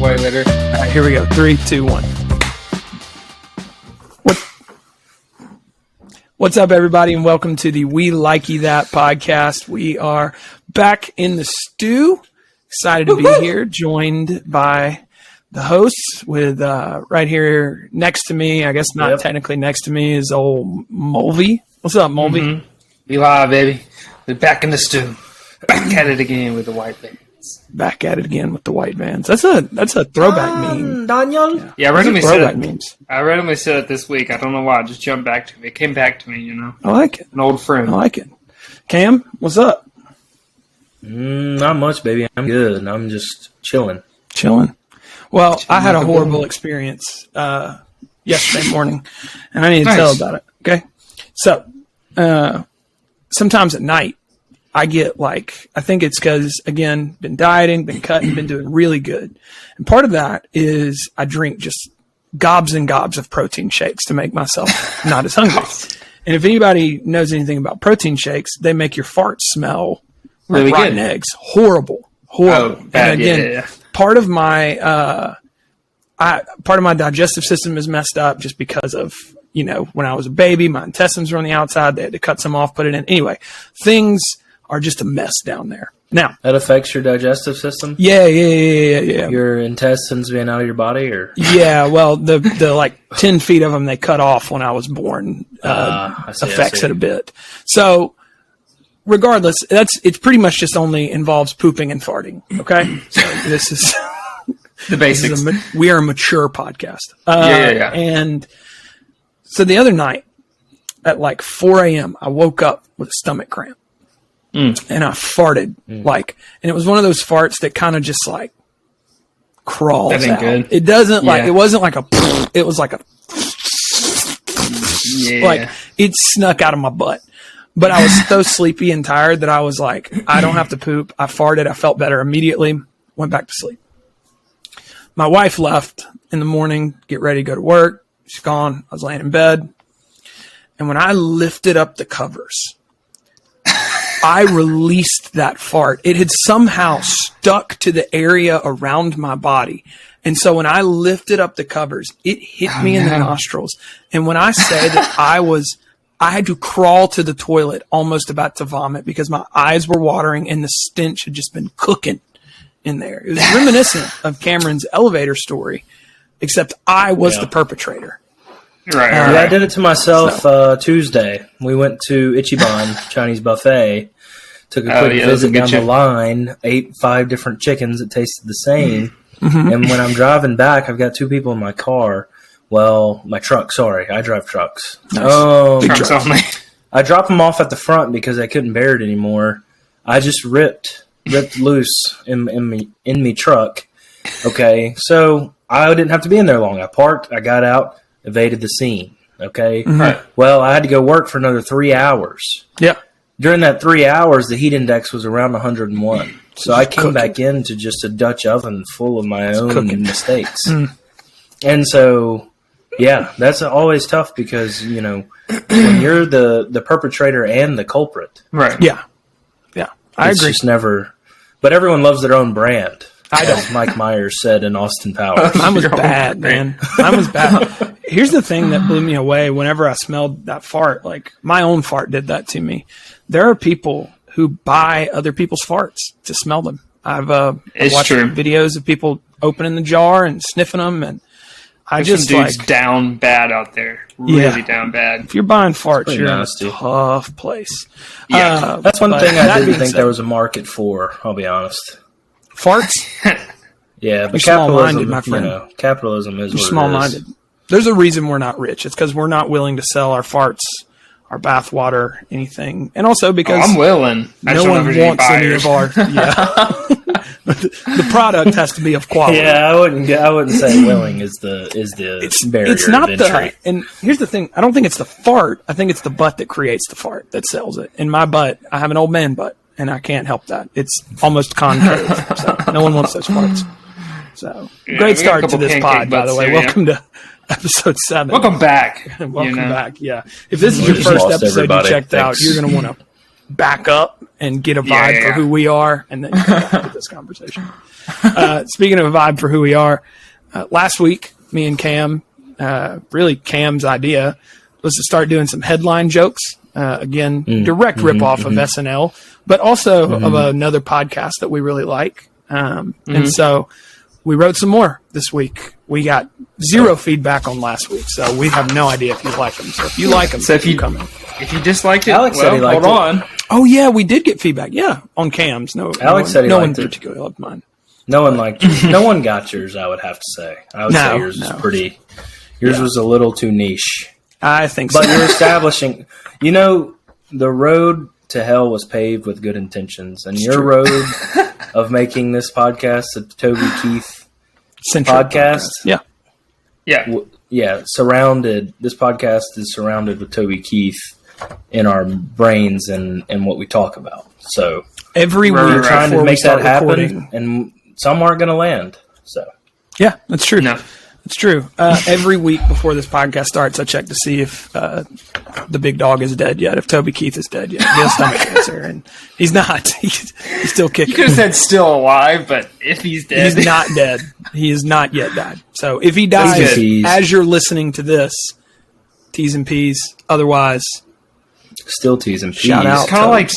white litter. All right, here we go. 3, 2, 1. What's up, everybody, and welcome to the We Likey That podcast. We are back in the stew. Excited to be here, joined by the hosts with right here next to me. I guess not technically next to me is old Mulvey. What's up, Mulvey? Mm-hmm. We live, baby. We're back in the stew. Back at it again with the white vans. Back at it again with the white vans. That's a throwback meme. Daniel? Yeah, I randomly said it. Memes. I randomly said it this week. I don't know why. It just jumped back to me. It came back to me, you know. I like it. An old friend. I like it. Cam, what's up? Not much, baby. I'm good. I'm just chilling. Well, I had a horrible experience yesterday morning, and I need to tell about it. Okay, so sometimes at night I get I think it's because, again, been dieting, been cutting, been doing really good, and part of that is I drink just gobs and gobs of protein shakes to make myself not as hungry. And if anybody knows anything about protein shakes, they make your farts smell like really rotten good. Eggs. Horrible. Oh, bad. And again, part of my digestive system is messed up just because of, when I was a baby, my intestines were on the outside. They had to cut some off, put it in. Anyway, things are just a mess down there. Now, that affects your digestive system? Yeah. Your intestines being out of your body, or? Yeah, well, the 10 feet of them they cut off when I was born affects it a bit. So, regardless, it's pretty much just only involves pooping and farting. Okay, so this is the basics. We are a mature podcast. Yeah. And so the other night at 4 a.m., I woke up with a stomach cramp, and I farted and it was one of those farts that kind of just crawls that ain't out. good. It doesn't it wasn't like a. It was like a. Yeah. It snuck out of my butt. But I was so sleepy and tired that I was like, I don't have to poop. I farted. I felt better immediately. Went back to sleep. My wife left in the morning, get ready to go to work. She's gone. I was laying in bed. And when I lifted up the covers, I released that fart. It had somehow stuck to the area around my body. And so when I lifted up the covers, it hit me in the nostrils. And when I say that I had to crawl to the toilet almost about to vomit because my eyes were watering and the stench had just been cooking in there. It was reminiscent of Cameron's elevator story, except I was the perpetrator. Right. Yeah, I did it to myself Tuesday. We went to Ichiban Chinese buffet, took a quick visit down the line, ate 5 different chickens that tasted the same. Mm-hmm. And when I'm driving back, I've got 2 people in my car. Well, my truck, sorry. I drive trucks. Nice. Trucks only. I dropped them off at the front because I couldn't bear it anymore. I just ripped loose in me truck. Okay, so I didn't have to be in there long. I parked, I got out, evaded the scene. Okay? Mm-hmm. Right. Well, I had to go work for another 3 hours. Yeah. During that 3 hours, the heat index was around 101. So I came back into just a Dutch oven full of my own mistakes. And so... yeah, that's always tough because, when you're the perpetrator and the culprit. Right. Yeah. I agree. Just never, but everyone loves their own brand. As Mike Myers said in Austin Powers. Mine was bad, man. Mine was bad. Here's the thing that blew me away whenever I smelled that fart. My own fart did that to me. There are people who buy other people's farts to smell them. I've watched videos of people opening the jar and sniffing them, and There's some dudes down bad out there. Really down bad. If you're buying farts, you're in a tough place. Yeah. That's one thing I didn't think there was a market for, I'll be honest. Farts? Yeah, but you're small-minded, my friend. Capitalism is you're what small-minded. it is. There's a reason we're not rich. It's because we're not willing to sell our farts, our bathwater, anything. And also because I'm willing. No one wants any of our... Yeah. The product has to be of quality. Yeah, I wouldn't say willing is the barrier. It's not of entry. and here's the thing, I don't think it's the fart, I think it's the butt that creates the fart that sells it. In my butt, I have an old man butt, and I can't help that. It's almost concave, so no one wants those farts. So great start to this pod, by the way. Welcome to episode 7. Welcome back. Welcome back. Yeah, if this is your first episode you checked out, you're gonna want to back up and get a vibe for who we are, and then come back to this conversation. Speaking of a vibe for who we are, last week, me and Cam, really Cam's idea, was to start doing some headline jokes. Again, direct ripoff of SNL, but also of another podcast that we really like. And so we wrote some more this week. We got zero feedback on last week, so we have no idea if you like them. So if you like them, so if you disliked it, Alex said he liked hold on. Oh yeah, we did get feedback. Yeah, on Cam's. Alex said he no liked one it. particularly loved mine. No one liked yours. No one got yours, I would have to say. I would say yours is pretty. Yours was a little too niche. I think so. But you're establishing, the road to hell was paved with good intentions. And your road of making this podcast a Toby Keith podcast. Yeah. Yeah. This podcast is surrounded with Toby Keith in our brains and what we talk about. So every week we're trying to make that happen, recording. and some aren't going to land. So yeah, that's true. No. It's true. Every week before this podcast starts, I check to see if the big dog is dead yet, if Toby Keith is dead yet. He has stomach cancer, and he's not. He's still kicking. You could have said still alive, but if he's dead. He's not dead. He is not yet died. So if he dies as you're listening to this, T's and P's. Otherwise, still T's and P's. Shout out. It's kind of like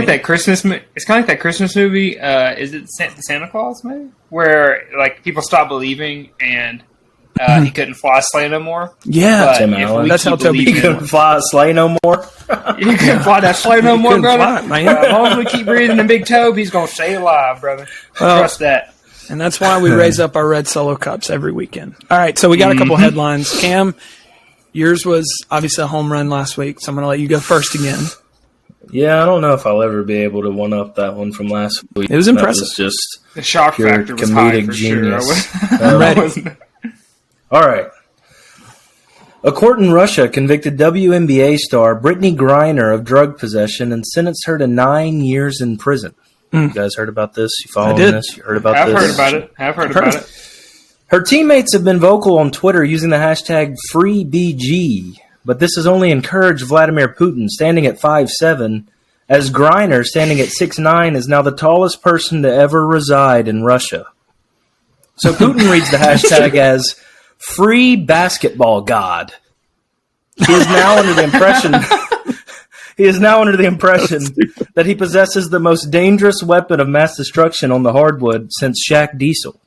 that Christmas. It's kind of like that Christmas movie. Is it the Santa Claus movie, where like people stop believing and he couldn't fly sleigh no more? Yeah, Tim Allen. That's how Toby He couldn't fly sleigh no more. You couldn't fly that sleigh no more, brother. Fly, As long as we keep breathing in Big Tobe, he's gonna stay alive, brother. Trust that. And that's why we raise up our red Solo cups every weekend. All right, so we got a couple headlines. Cam, yours was obviously a home run last week, so I'm going to let you go first again. Yeah, I don't know if I'll ever be able to one-up that one from last week. It was impressive. That was just The shock pure factor was high comedic for genius. sure. I'm ready. All right. A court in Russia convicted WNBA star Brittany Griner of drug possession and sentenced her to 9 years in prison. You guys heard about this? You following this? You heard about I've this? heard about it. I've heard about it. Her teammates have been vocal on Twitter using the hashtag FreeBG, but this has only encouraged Vladimir Putin, standing at 5'7", as Griner, standing at 6'9", is now the tallest person to ever reside in Russia. So Putin reads the hashtag as Free Basketball God. He is now under the impression that he possesses the most dangerous weapon of mass destruction on the hardwood since Shaq Diesel.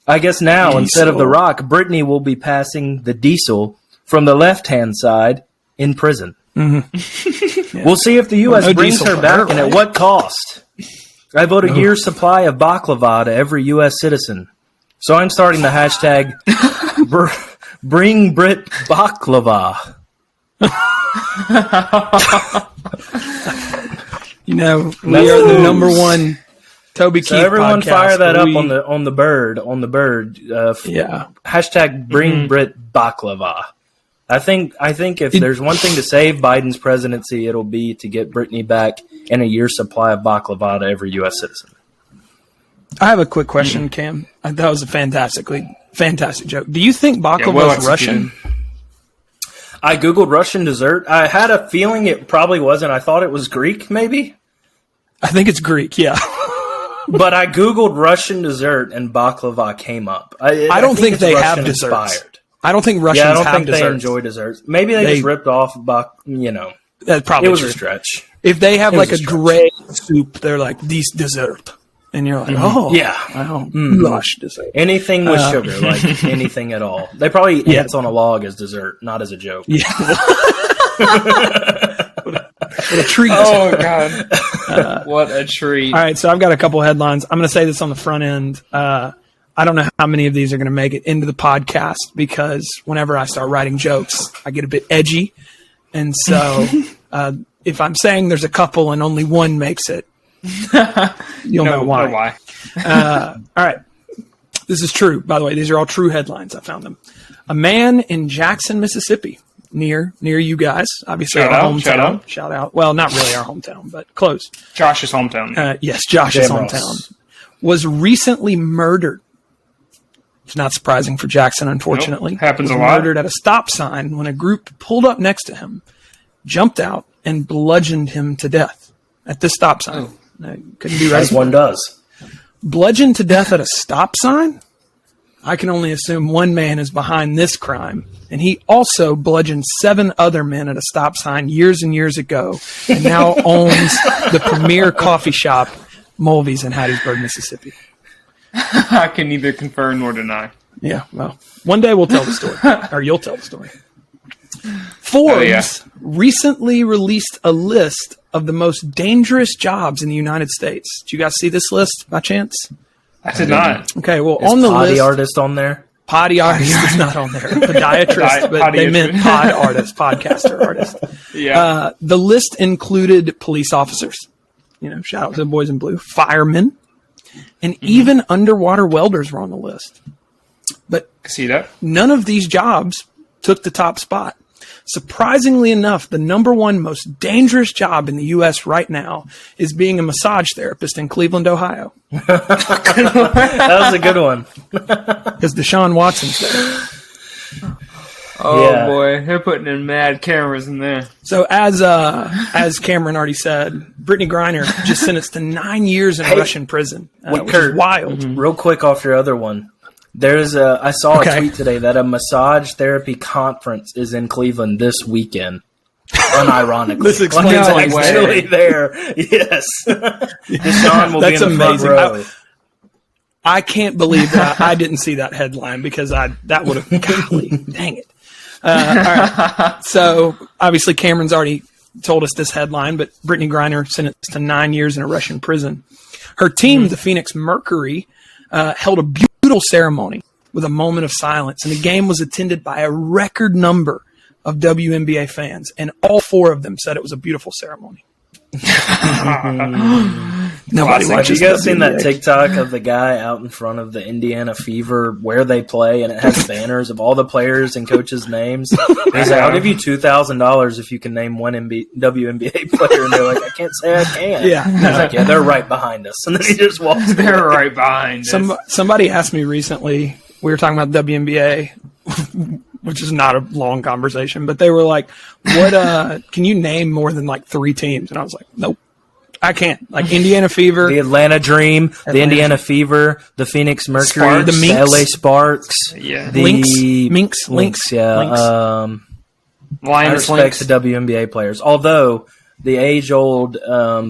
I guess now, instead of the rock, Brittany will be passing the diesel from the left-hand side in prison. Mm-hmm. Yeah. We'll see if the U.S. brings her back and at what cost. I vote a year's supply of baklava to every U.S. citizen. So I'm starting the hashtag Bring Brit Baklava. We are the number one Toby Keith so everyone podcast. Fire that up on the bird. Hashtag Bring Brit Baklava. I think if there's one thing to save Biden's presidency, it'll be to get Brittany back and a year's supply of baklava to every U.S. citizen. I have a quick question, Cam. That was a fantastic joke. Do you think baklava is Russian? I Googled Russian dessert. I had a feeling it probably wasn't. I thought it was Greek, maybe. I think it's Greek, yeah. But I Googled Russian dessert and baklava came up. I don't think they Russian have desserts. Inspired. I don't think Russians have desserts. They enjoy desserts. Maybe they just ripped off, That's probably it was true. a stretch. If they have like a gray soup, they're like, this dessert. And you're like, lush dessert. Anything with sugar, like anything at all. They probably eat ants on a log as dessert, not as a joke. Yeah. What a treat. Oh, God. What a treat. All right, so I've got a couple headlines. I'm going to say this on the front end. I don't know how many of these are going to make it into the podcast because whenever I start writing jokes, I get a bit edgy. And so if I'm saying there's a couple and only one makes it, you'll know why. All right. This is true. By the way, these are all true headlines. I found them. A man in Jackson, Mississippi, near you guys, obviously our hometown. Shout out. Well, not really our hometown, but close. Josh's hometown. Yes, Josh's hometown. Was recently murdered. It's not surprising for Jackson, unfortunately. Nope. Happens a lot. Murdered at a stop sign when a group pulled up next to him, jumped out, and bludgeoned him to death at this stop sign. Couldn't be right. As one does. Bludgeoned to death at a stop sign? I can only assume one man is behind this crime. And he also bludgeoned 7 other men at a stop sign years and years ago, and now owns the premier coffee shop, Mulvey's in Hattiesburg, Mississippi. I can neither confirm nor deny. Yeah, well, one day we'll tell the story, or you'll tell the story. Forbes recently released a list of the most dangerous jobs in the United States. Did you guys see this list by chance? I did not. Okay, well, Is on the potty list, artist on there? potty artist is not on there. Podiatrist, but they meant pod artist, podcaster artist. Yeah. The list included police officers. Shout out to the boys in blue. Firemen. And even underwater welders were on the list. But I see that. none of these jobs took the top spot. Surprisingly enough, the number one most dangerous job in the U.S. right now is being a massage therapist in Cleveland, Ohio. That was a good one. Because Deshaun Watson's there. Oh, boy. They're putting in mad cameras in there. So as Cameron already said, Brittany Griner just sentenced to 9 years in Russian prison, which is wild. Real quick off your other one. I saw a tweet today that a massage therapy conference is in Cleveland this weekend. Unironically. This explains like, it's actually there. Yes. Deshaun will be in the front row. I can't believe that I didn't see that headline because that would have, golly, dang it. All right. So obviously Cameron's already told us this headline, but Brittany Griner sentenced to 9 years in a Russian prison. Her team, the Phoenix Mercury, held a beautiful ceremony with a moment of silence, and the game was attended by a record number of WNBA fans, and all 4 of them said it was a beautiful ceremony. Nobody Have watches you guys WNBA. seen that TikTok of the guy out in front of the Indiana Fever where they play, and it has banners of all the players and coaches' names? He's like, I'll give you $2,000 if you can name one WNBA player. And they're like, I can't say I can. Yeah. He's like, yeah, they're right behind us. And then he just walks away. They're right behind us. Somebody asked me recently, we were talking about WNBA, which is not a long conversation, but they were like, what, can you name more than like 3 teams? And I was like, nope, I can't. Like Indiana Fever, the Atlanta Dream, the Indiana Fever, the Phoenix Mercury, Sparks. The Minx. LA Sparks, Yeah. the Minx, yeah. I Lions, respect Lynx. the WNBA players. Although the age-old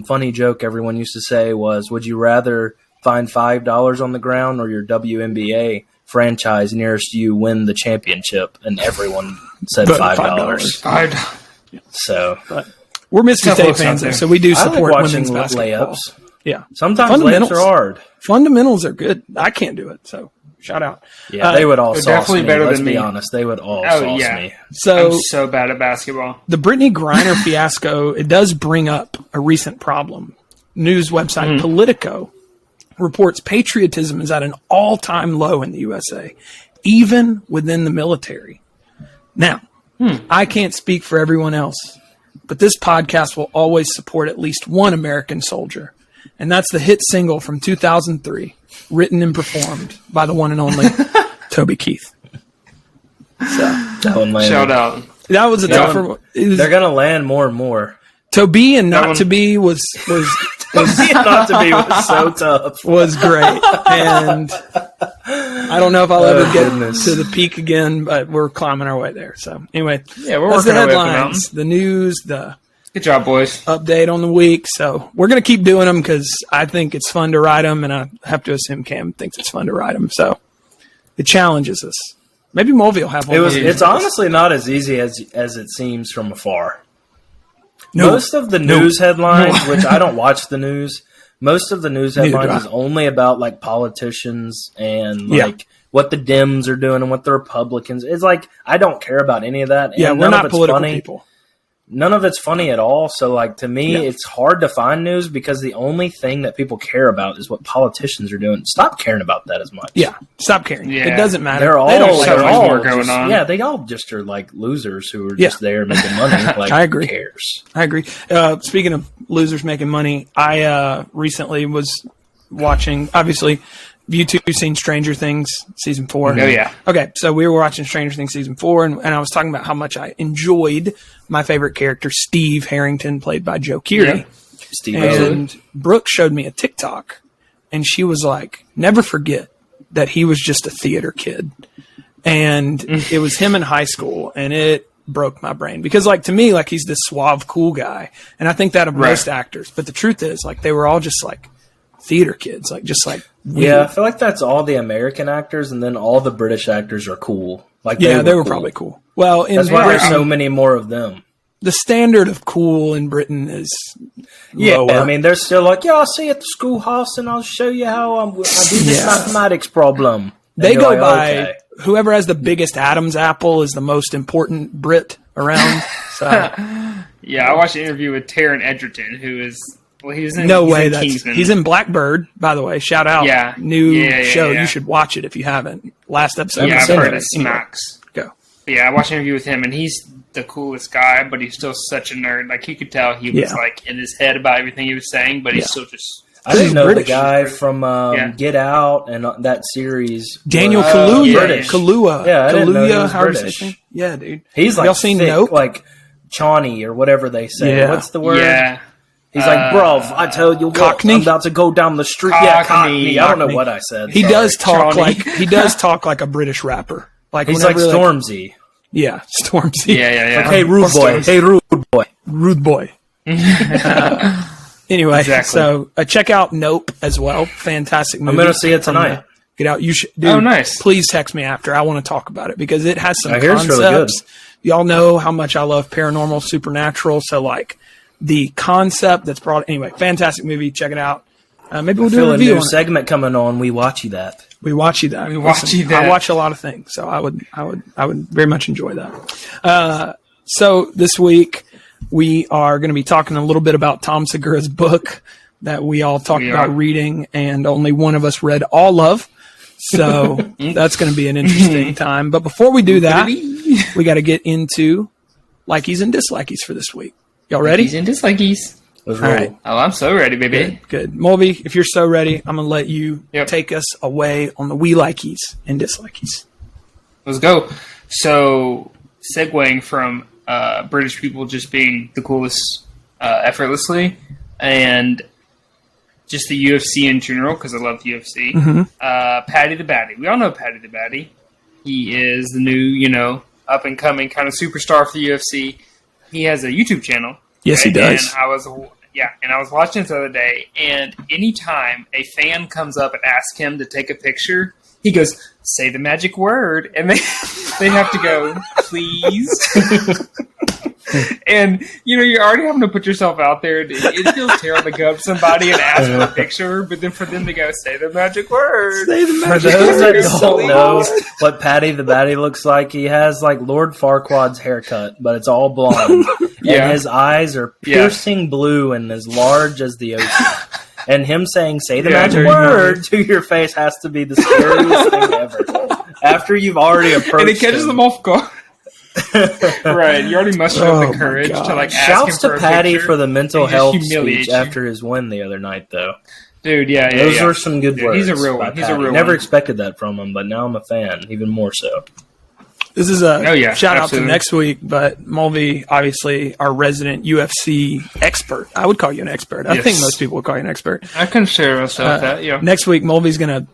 funny joke everyone used to say was, would you rather find $5 on the ground or your WNBA franchise nearest you win the championship? And everyone said $5. So we're Mississippi State folks out fans, there. so we do I like support watching women's basketball. layups. Yeah. Sometimes layups are hard. Fundamentals are good. I can't do it, so shout out. Yeah, they would all they're sauce definitely me. better Let's than be me. honest. They would all sauce me. So I'm so bad at basketball. the Brittany Griner fiasco, it does bring up a recent problem. News website Politico reports patriotism is at an all-time low in the USA, even within the military. Now, I can't speak for everyone else, but this podcast will always support at least one American soldier, and that's the hit single from 2003, written and performed by the one and only Toby Keith. So That one landed. Shout out. that was a tougher one. They're going to land more and more. To be and not one- to be was Not to be was so tough. was great, and I don't know if I'll ever get goodness. to the peak again, but we're climbing our way there. So anyway, Yeah, we're that's working the our way up the headlines, the news, the Good job, boys. update on the week. So we're gonna keep doing them because I think it's fun to write them, and I have to assume Cam thinks it's fun to write them. So it challenges us. Maybe Mulvey will have one. It's honestly not as easy as it seems from afar. No. Most of the news headlines, which I don't watch the news, most of the news Neither do headlines I. is only about like politicians and Yeah. like what the Dems are doing and what the Republicans. It's like I don't care about any of that. Yeah, and we're none not of it's political funny. people. None of it's funny at all. So like to me, No. it's hard to find news because the only thing that people care about is what politicians are doing. Stop caring about that as much. Yeah, stop caring. Yeah. It doesn't matter. They're all, They don't so like much they're all more going just, on. Yeah, they all just are like losers who are Yeah. just there making money. Like, I agree. Who cares? I agree. Speaking of losers making money, I recently was watching, obviously, you two seen Stranger Things season 4? Oh, yeah. Okay, so we were watching Stranger Things season 4, and I was talking about how much I enjoyed my favorite character, Steve Harrington, played by Joe Keery. Yeah. Steve And Brooke showed me a TikTok, and she was like, never forget that he was just a theater kid. And it was him in high school, and it broke my brain. Because, like, to me, like, he's this suave, cool guy. And I think that of most actors. But the truth is, like, they were all just, like, theater kids. Like, just, like, weird. Yeah, I feel like that's all the American actors, and then all the British actors are cool. Like, they were probably cool. Well, that's why there's so many more of them. The standard of cool in Britain is lower. I mean, they're still like, I'll see you at the schoolhouse and I'll show you how I do this mathematics problem. And they go like, by whoever has the biggest Adam's apple is the most important Brit around. So. Yeah, I watched an interview with Taron Egerton, who is he's in Kingsman. He's in Blackbird, by the way. Shout out, new show. Yeah. You should watch it if you haven't. Last episode, I've heard it smacks. Go. But yeah, I watched an interview with him, and he's the coolest guy, but he's still such a nerd. Like, you could tell he was like in his head about everything he was saying, but he's still just. I didn't know British. The guy from Get Out and that series. Daniel Kaluuya. Kaluuya. Yeah, I didn't know he was British. Yeah, dude. He's like y'all seen thick, Nope? Like Chani or whatever they say. Yeah. What's the word? Yeah. He's like, bruv, I tell you what, Cockney? I'm about to go down the street. Cockney. Yeah, Cockney. I don't know what I said. He does talk like a British rapper. Like he's like Stormzy. Yeah, Stormzy. Yeah. Like, hey, rude boy. Hey, rude boy. Rude boy. Anyway, so check out Nope as well. Fantastic movie. I'm going to see it tonight. Get out. You should. Dude, oh, nice. Please text me after. I want to talk about it because it has some concepts. Really good. Y'all know how much I love paranormal, supernatural. So, like, the concept that's brought. Anyway, fantastic movie. Check it out. Maybe we'll do a review. A new segment coming on. We watch you that. We watch you that. I watch a lot of things, so I would very much enjoy that. So this week we are going to be talking a little bit about Tom Segura's book that we all talked about reading, and only one of us read all of. So that's going to be an interesting time. But before we do that, we got to get into likies and dislikies for this week. Y'all ready? Likies and dislikies. All right. Oh, I'm so ready, baby. Good. Mulvey, if you're so ready, I'm going to let you take us away on the we likies and dislikies. Let's go. So, segueing from British people just being the coolest effortlessly, and just the UFC in general, because I love the UFC. Mm-hmm. Paddy the Baddy. We all know Paddy the Baddy. He is the new, up-and-coming kind of superstar for the UFC. He has a YouTube channel. Yes, he does. And I was watching this the other day, and anytime a fan comes up and asks him to take a picture, he goes, "Say the magic word," and they have to go, "Please." And you're already having to put yourself out there. It feels terrible to go up to somebody and ask for a picture, but then for them to go, "Say the magic word." Say the magic word. For those that don't Please. know what Paddy the Baddy looks like, he has like Lord Farquaad's haircut, but it's all blonde. And his eyes are piercing blue and as large as the ocean. And him saying, "Say the magic word" to your face has to be the scariest thing ever. After you've already approached and it catches them off guard. Right, you already mustered up the courage to ask Shouts him for to Paddy picture, for the mental health speech you. after his win the other night, though. Dude, those were some good words. He's a real one. Never expected that from him, but now I'm a fan, even more so. This is a shout out absolutely. to next week, but Mulvey, obviously our resident UFC expert. I would call you an expert. I think most people would call you an expert. I consider myself that. Yeah. Next week, Mulvey's gonna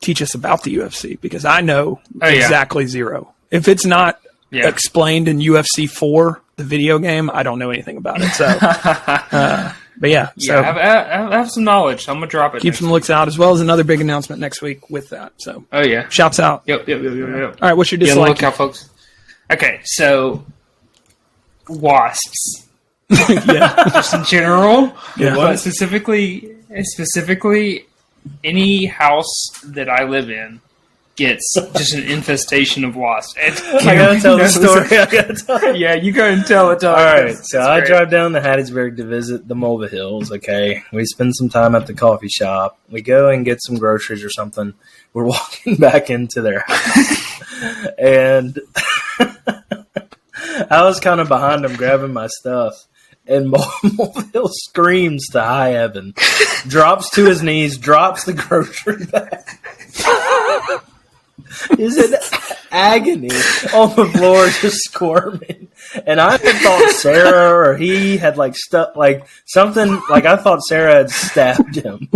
teach us about the UFC because I know exactly zero. If it's not explained in UFC 4, the video game, I don't know anything about it. So, but so I have some knowledge. I'm gonna drop it. Keep some looks out, as well as another big announcement next week with that. So, shouts out. Yep. All right, what's your dislike? Look out, folks. Okay, so wasps. Just in general, but specifically, any house that I live in gets just an infestation of wasps. I gotta tell the story. Yeah, you go and tell it. All right, so I drive down to Hattiesburg to visit the Mulva Hills. Okay, we spend some time at the coffee shop. We go and get some groceries or something. We're walking back into their house, and I was kind of behind them grabbing my stuff. And Mulvihill screams to high heaven, drops to his knees, drops the grocery bag, is in agony on the floor, just squirming. And I thought Sarah or he had like stuck, like something, like I thought Sarah had stabbed him.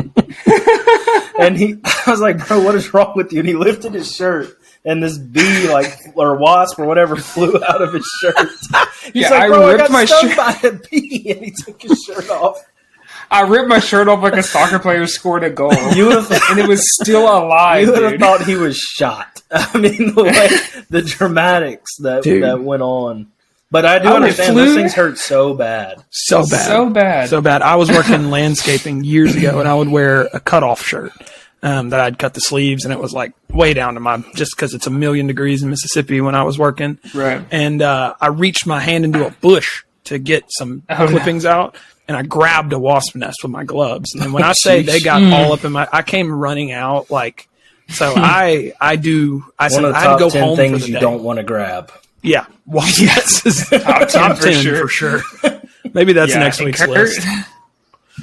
And I was like, bro, what is wrong with you? And he lifted his shirt. And this bee, or wasp, or whatever, flew out of his shirt. He's like, bro, I got stung by a bee, and he took his shirt off. I ripped my shirt off like a soccer player scored a goal, and it was still alive. You would have thought he was shot. I mean, the dramatics that went on. But I do understand those things hurt so bad. So bad. I was working landscaping years ago, and I would wear a cutoff shirt. That I'd cut the sleeves, and it was like way down to just because it's 1,000,000 degrees in Mississippi when I was working. Right. And I reached my hand into a bush to get some clippings out, and I grabbed a wasp nest with my gloves. And when I say they got all up in I came running out so I had to go home things for the you day. don't want to grab. Yeah. Wasp nests is top 10 for sure. Maybe that's next week's list.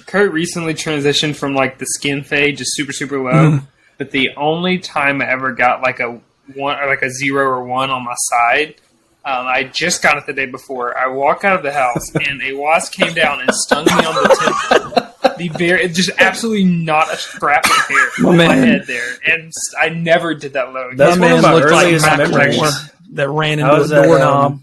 Kurt recently transitioned from the skin fade, just super, super low. But the only time I ever got a 1 or a 0 or 1 on my side, I just got it the day before. I walk out of the house and a wasp came down and stung me on the temple. Just absolutely not a scrap of hair on my head there, and I never did that low. That's one of my earliest memories. That ran into a doorknob.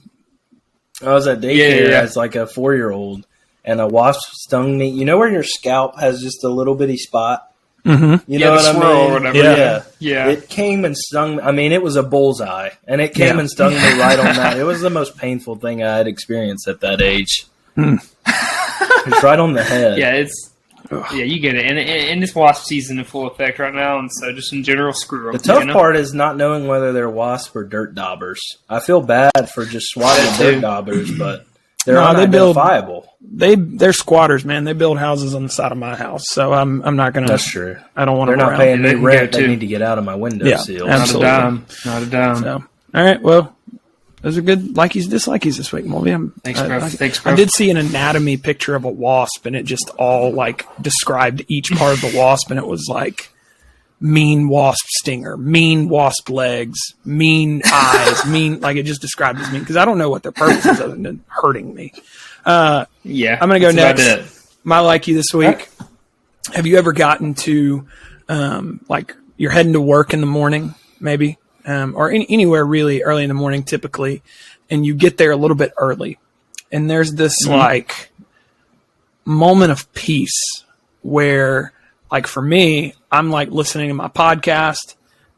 I was at daycare as a 4-year-old. And a wasp stung me. You know where your scalp has just a little bitty spot? Mm-hmm. You know what I mean? Or whatever. Yeah. It came and stung me. I mean, it was a bullseye. And it came and stung me right on that. It was the most painful thing I had experienced at that age. It's right on the head. Yeah, you get it. And it's wasp season in full effect right now. And so just in general, screw them. The tough part is not knowing whether they're wasps or dirt daubers. I feel bad for just swatting dirt daubers, but... They're unidentifiable. They're squatters, man. They build houses on the side of my house, so I'm not gonna. That's true. I don't want to. They're not paying me rent. They need need to get out of my windowsill. Absolutely. Not a dime. So, all right. Well, those are good likies, dislikies this week, Moldy. Thanks, bro. I did see an anatomy picture of a wasp, and it just all described each part of the wasp, and it was mean wasp stinger, mean wasp legs, mean eyes, it just described as mean, because I don't know what their purpose is other than hurting me. I'm going to go next. My likey this week. Have you ever gotten to, you're heading to work in the morning, maybe, or anywhere really early in the morning typically, and you get there a little bit early, and there's this moment of peace where, for me, I'm listening to my podcast,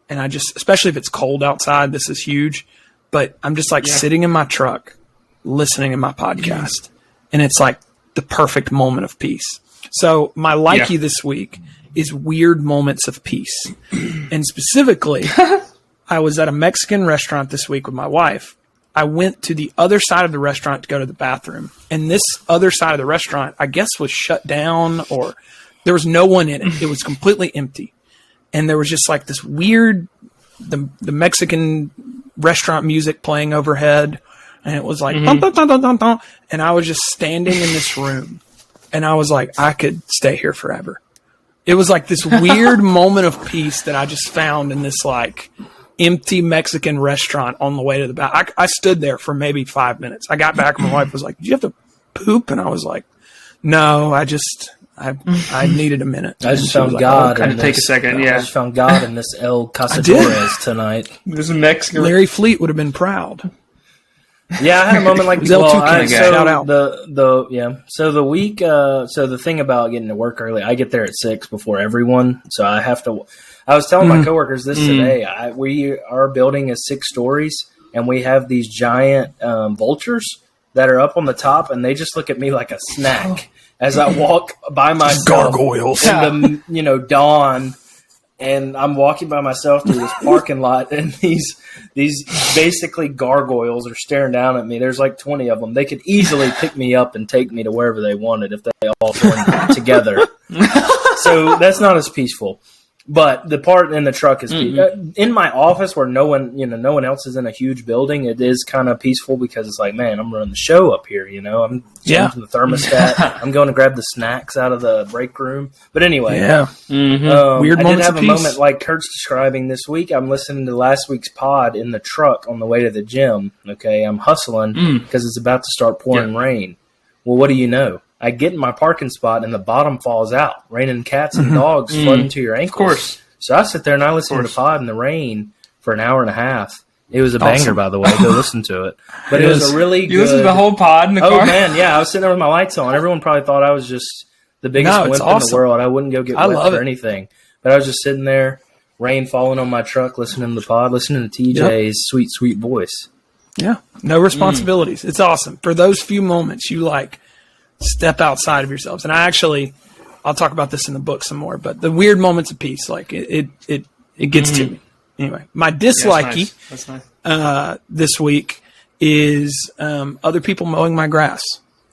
and I just, especially if it's cold outside, this is huge, but I'm just sitting in my truck, listening to my podcast, and it's the perfect moment of peace. So my likey this week is weird moments of peace. And specifically, I was at a Mexican restaurant this week with my wife. I went to the other side of the restaurant to go to the bathroom, and this other side of the restaurant, I guess, was shut down, or there was no one in it. It was completely empty. And there was just this weird, the Mexican restaurant music playing overhead. And it was dun, dun, dun, dun, dun, dun. And I was just standing in this room. And I was I could stay here forever. It was this weird moment of peace that I just found in this empty Mexican restaurant on the way to the bath. I stood there for maybe 5 minutes. I got back and my wife was like, "Did you have to poop?" And I was like, "No, I needed a minute." I just found God. Take a second. I just found God in this El Cazadores tonight. There's a Mexican. Larry Fleet would have been proud. Yeah, I had a moment like So the week. So the thing about getting to work early, I get there at 6 before everyone. So I have to. I was telling my coworkers this today. Our building is 6 stories, and we have these giant vultures that are up on the top, and they just look at me like a snack. As I walk by myself, gargoyles in the dawn, and I'm walking by myself through this parking lot, and these basically gargoyles are staring down at me. There's 20 of them. They could easily pick me up and take me to wherever they wanted if they all joined together. So that's not as peaceful. But the part in the truck is in my office where no one else is in a huge building. It is kind of peaceful because it's like, man, I'm running the show up here. I'm changing the thermostat. I'm going to grab the snacks out of the break room. But anyway, weird I did moments have of a peace. moment like Kurt's describing this week. I'm listening to last week's pod in the truck on the way to the gym. Okay, I'm hustling because it's about to start pouring rain. Well, what do you know? I get in my parking spot and the bottom falls out, raining cats and dogs flooding to your ankles. Of course. So I sit there and I listen to the pod in the rain for an hour and a half. It was a banger, by the way. Go listen to it. But it was a really good... You listened to the whole pod in the car? Oh, man, yeah. I was sitting there with my lights on. Everyone probably thought I was just the biggest wimp in the world. I wouldn't go get wet for anything. But I was just sitting there, rain falling on my truck, listening to the pod, listening to TJ's sweet, sweet voice. Yeah. No responsibilities. It's awesome. For those few moments, you step outside of yourselves. And I'll talk about this in the book some more, but the weird moments of peace, it gets to me. Anyway, my dislikey that's nice. This week is other people mowing my grass.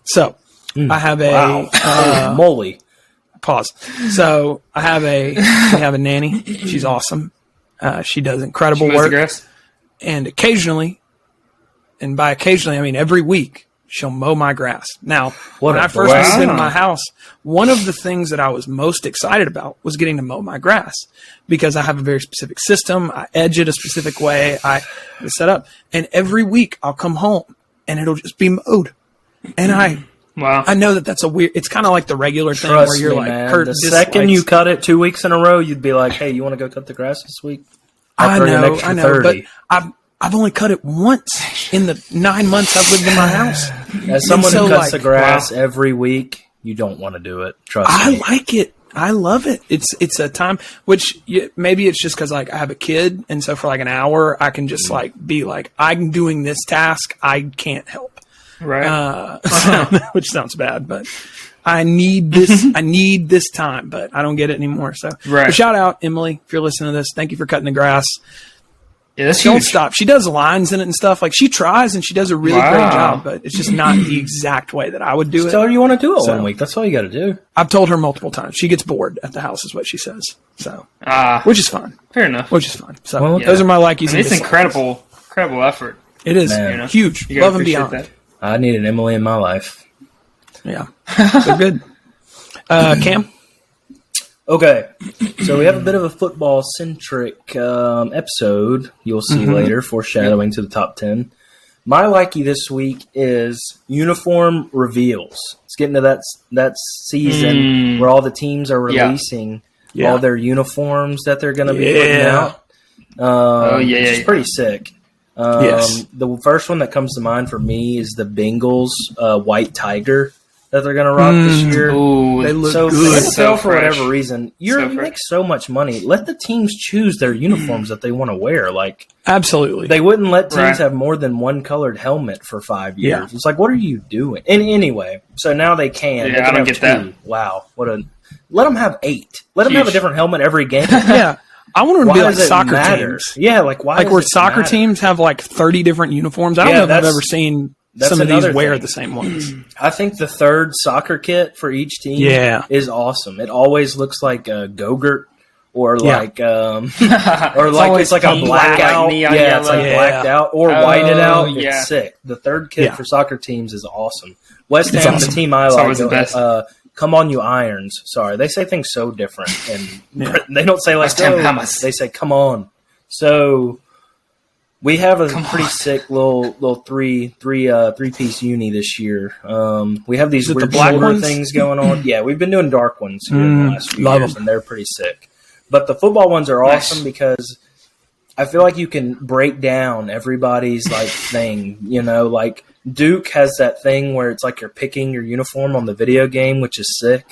So I have a moly. Pause. So we have a nanny. She's awesome. She does incredible work. And occasionally, and by occasionally I mean every week, she'll mow my grass. Now, when I first moved into my house, one of the things that I was most excited about was getting to mow my grass because I have a very specific system. I edge it a specific way. I set up. And every week I'll come home and it'll just be mowed. And I know that's a weird, it's kind of like the regular thing where you're Kurt, the second you cut it 2 weeks in a row, you'd be like, hey, you want to go cut the grass this week? I know, but I've only cut it once in the 9 months I've lived in my house. As someone who cuts the grass every week, you don't want to do it. Trust me. I like it. I love it. It's a time, which maybe it's just because I have a kid, and so for an hour I can just be I'm doing this task. I can't help. Right. Which sounds bad, but I need this. I need this time, but I don't get it anymore. So shout out, Emily, if you're listening to this. Thank you for cutting the grass. Yeah, that's Don't stop. She does lines in it and stuff. She tries and she does a really great job, but it's just not the exact way that I would do it. Tell her you want to do it 1 week. That's all you got to do. I've told her multiple times. She gets bored at the house, is what she says. So, which is fine. Fair enough. Which is fine. So those are my likies. It's incredible effort. It is huge. Love and beyond. That. I need an Emily in my life. Yeah, they're good. Cam. Okay, so we have a bit of a football-centric episode you'll see later, foreshadowing to the top 10. My likey this week is uniform reveals. It's getting to that season where all the teams are releasing all their uniforms that they're going to be putting out. Which is pretty sick. The first one that comes to mind for me is the Bengals White Tiger that they're going to rock this year. Ooh, they look good. NFL, for whatever reason, you make so much money. Let the teams choose their uniforms that they want to wear. Absolutely. They wouldn't let teams have more than one colored helmet for 5 years. Yeah. It's what are you doing? And anyway, so now they can. Yeah, I don't get that. Wow. Let them have 8. Let them have a different helmet every game. Yeah. I want them to be like soccer teams. Yeah, why? Where soccer teams have 30 different uniforms. I don't know if I've ever seen some of these wear the same ones. I think the third soccer kit for each team is awesome. It always looks like a Go-Gurt or it's like a blackout. It's blacked out or whited out. It's sick. The third kit for soccer teams is awesome. West Ham, the team I like, come on, you Irons. Sorry, they say things so different, and they don't say they say come on. So we have a pretty sick little three-piece uni this year. We have these weird shoulder things going on. Yeah, we've been doing dark ones here in the last few years, and they're pretty sick. But the football ones are awesome because I feel like you can break down everybody's thing. Duke has that thing where it's you're picking your uniform on the video game, which is sick.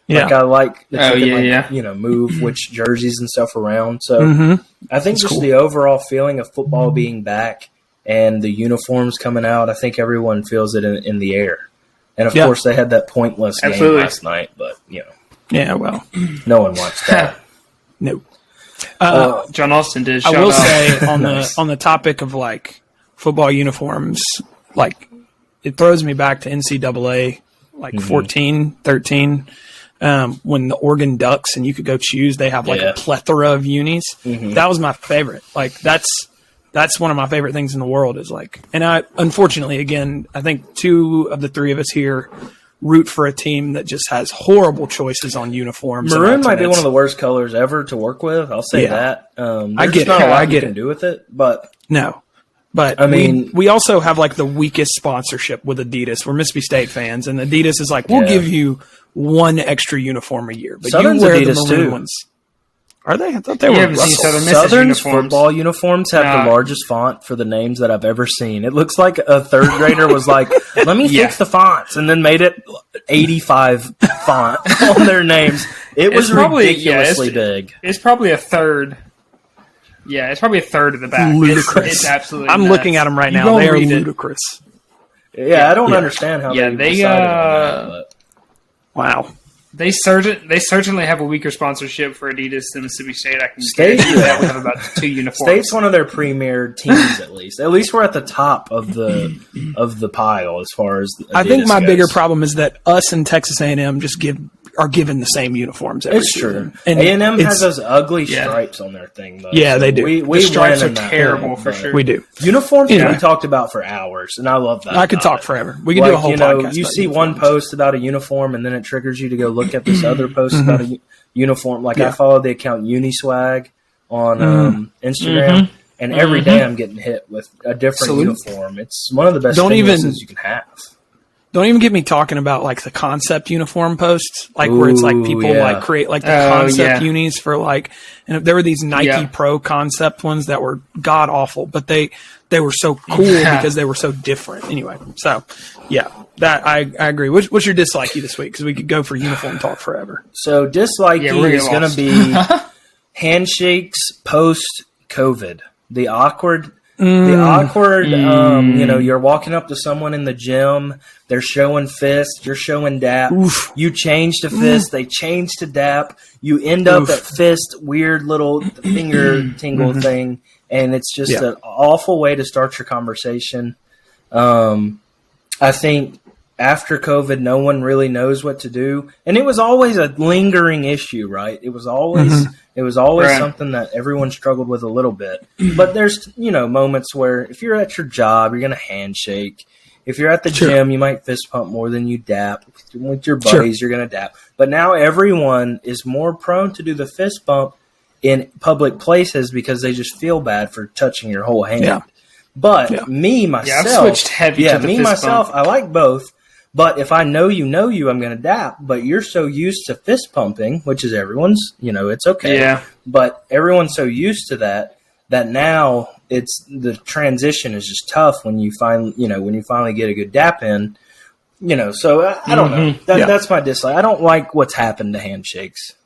Yeah. I like that you can move which jerseys and stuff around. So I think the overall feeling of football being back and the uniforms coming out, I think everyone feels it in the air. And of course, they had that pointless game last night, but yeah, well, no one watched that. No. John Austin did. I will say on the topic of football uniforms, it throws me back to NCAA 14, 13. when the Oregon Ducks and you could go choose, they have like a plethora of unis. Mm-hmm. That was my favorite. Like that's one of my favorite things in the world is like, and I, unfortunately, again, I think 2 of the 3 of us here root for a team that just has horrible choices on uniforms. Maroon might be one of the worst colors ever to work with. I'll say that. I get not a lot I get you can do with it, but no. But I mean, we also have like the weakest sponsorship with Adidas. We're Mississippi State fans, and Adidas is like, we'll give you 1 extra uniform a year, but Southern's you wear Adidas the maroon too. ones. Are they? I thought they were. Southern's football uniforms have the largest font for the names that I've ever seen. It looks like a 3rd grader was like, let me fix the fonts, and then made it 85 font on their names. It was ridiculously big. It's probably a third. Yeah, it's probably a third of the back. Ludicrous. It's absolutely I'm nuts. looking at them right now. They are ludicrous. Yeah, I don't understand how they decided on that. But. Wow. They certainly have a weaker sponsorship for Adidas than Mississippi State. I can guarantee that we have about 2 uniforms. State's one of their premier teams, at least. At least we're at the top of the pile as far as Adidas I think my goes. bigger problem is that us and Texas A&M just are given the same uniforms every season. It's true. And A&M has those ugly stripes on their thing, though. Yeah, they do. The stripes are terrible, for sure. We do. Uniforms can be talked about for hours, and I love that. I could talk forever. We can do a whole podcast. You see one post about a uniform, and then it triggers you to go look at this other post about a uniform. Like I follow the account Uniswag on Instagram, and every day I'm getting hit with a different uniform. It's one of the best things you can have. Don't even get me talking about like the concept uniform posts, like where it's like people like create like the concept unis for like, and there were these Nike Pro concept ones that were god awful, but they were so cool because they were so different. Anyway, so that I agree. What's your dislike this week? Because we could go for uniform talk forever. So dislike is going to be handshakes post COVID. The awkward. You're walking up to someone in the gym, they're showing fist, you're showing dap. Oof. You change to fist, they change to dap. You end up at fist, weird little finger tingle thing, and it's just an awful way to start your conversation. I think after COVID, no one really knows what to do, and it was always a lingering issue, right? It was always something that everyone struggled with a little bit. But there's moments where if you're at your job, you're gonna handshake. If you're at the gym, you might fist pump more than you dap. With your buddies, you're gonna dap. But now everyone is more prone to do the fist bump in public places because they just feel bad for touching your whole hand. Yeah. But me myself, I've switched heavy to the fist bump. I like both. But if I know you, I'm going to dap. But you're so used to fist pumping, which is everyone's, it's okay. Yeah. But everyone's so used to that now it's the transition is just tough when you finally get a good dap in. So I don't know. That's my dislike. I don't like what's happened to handshakes.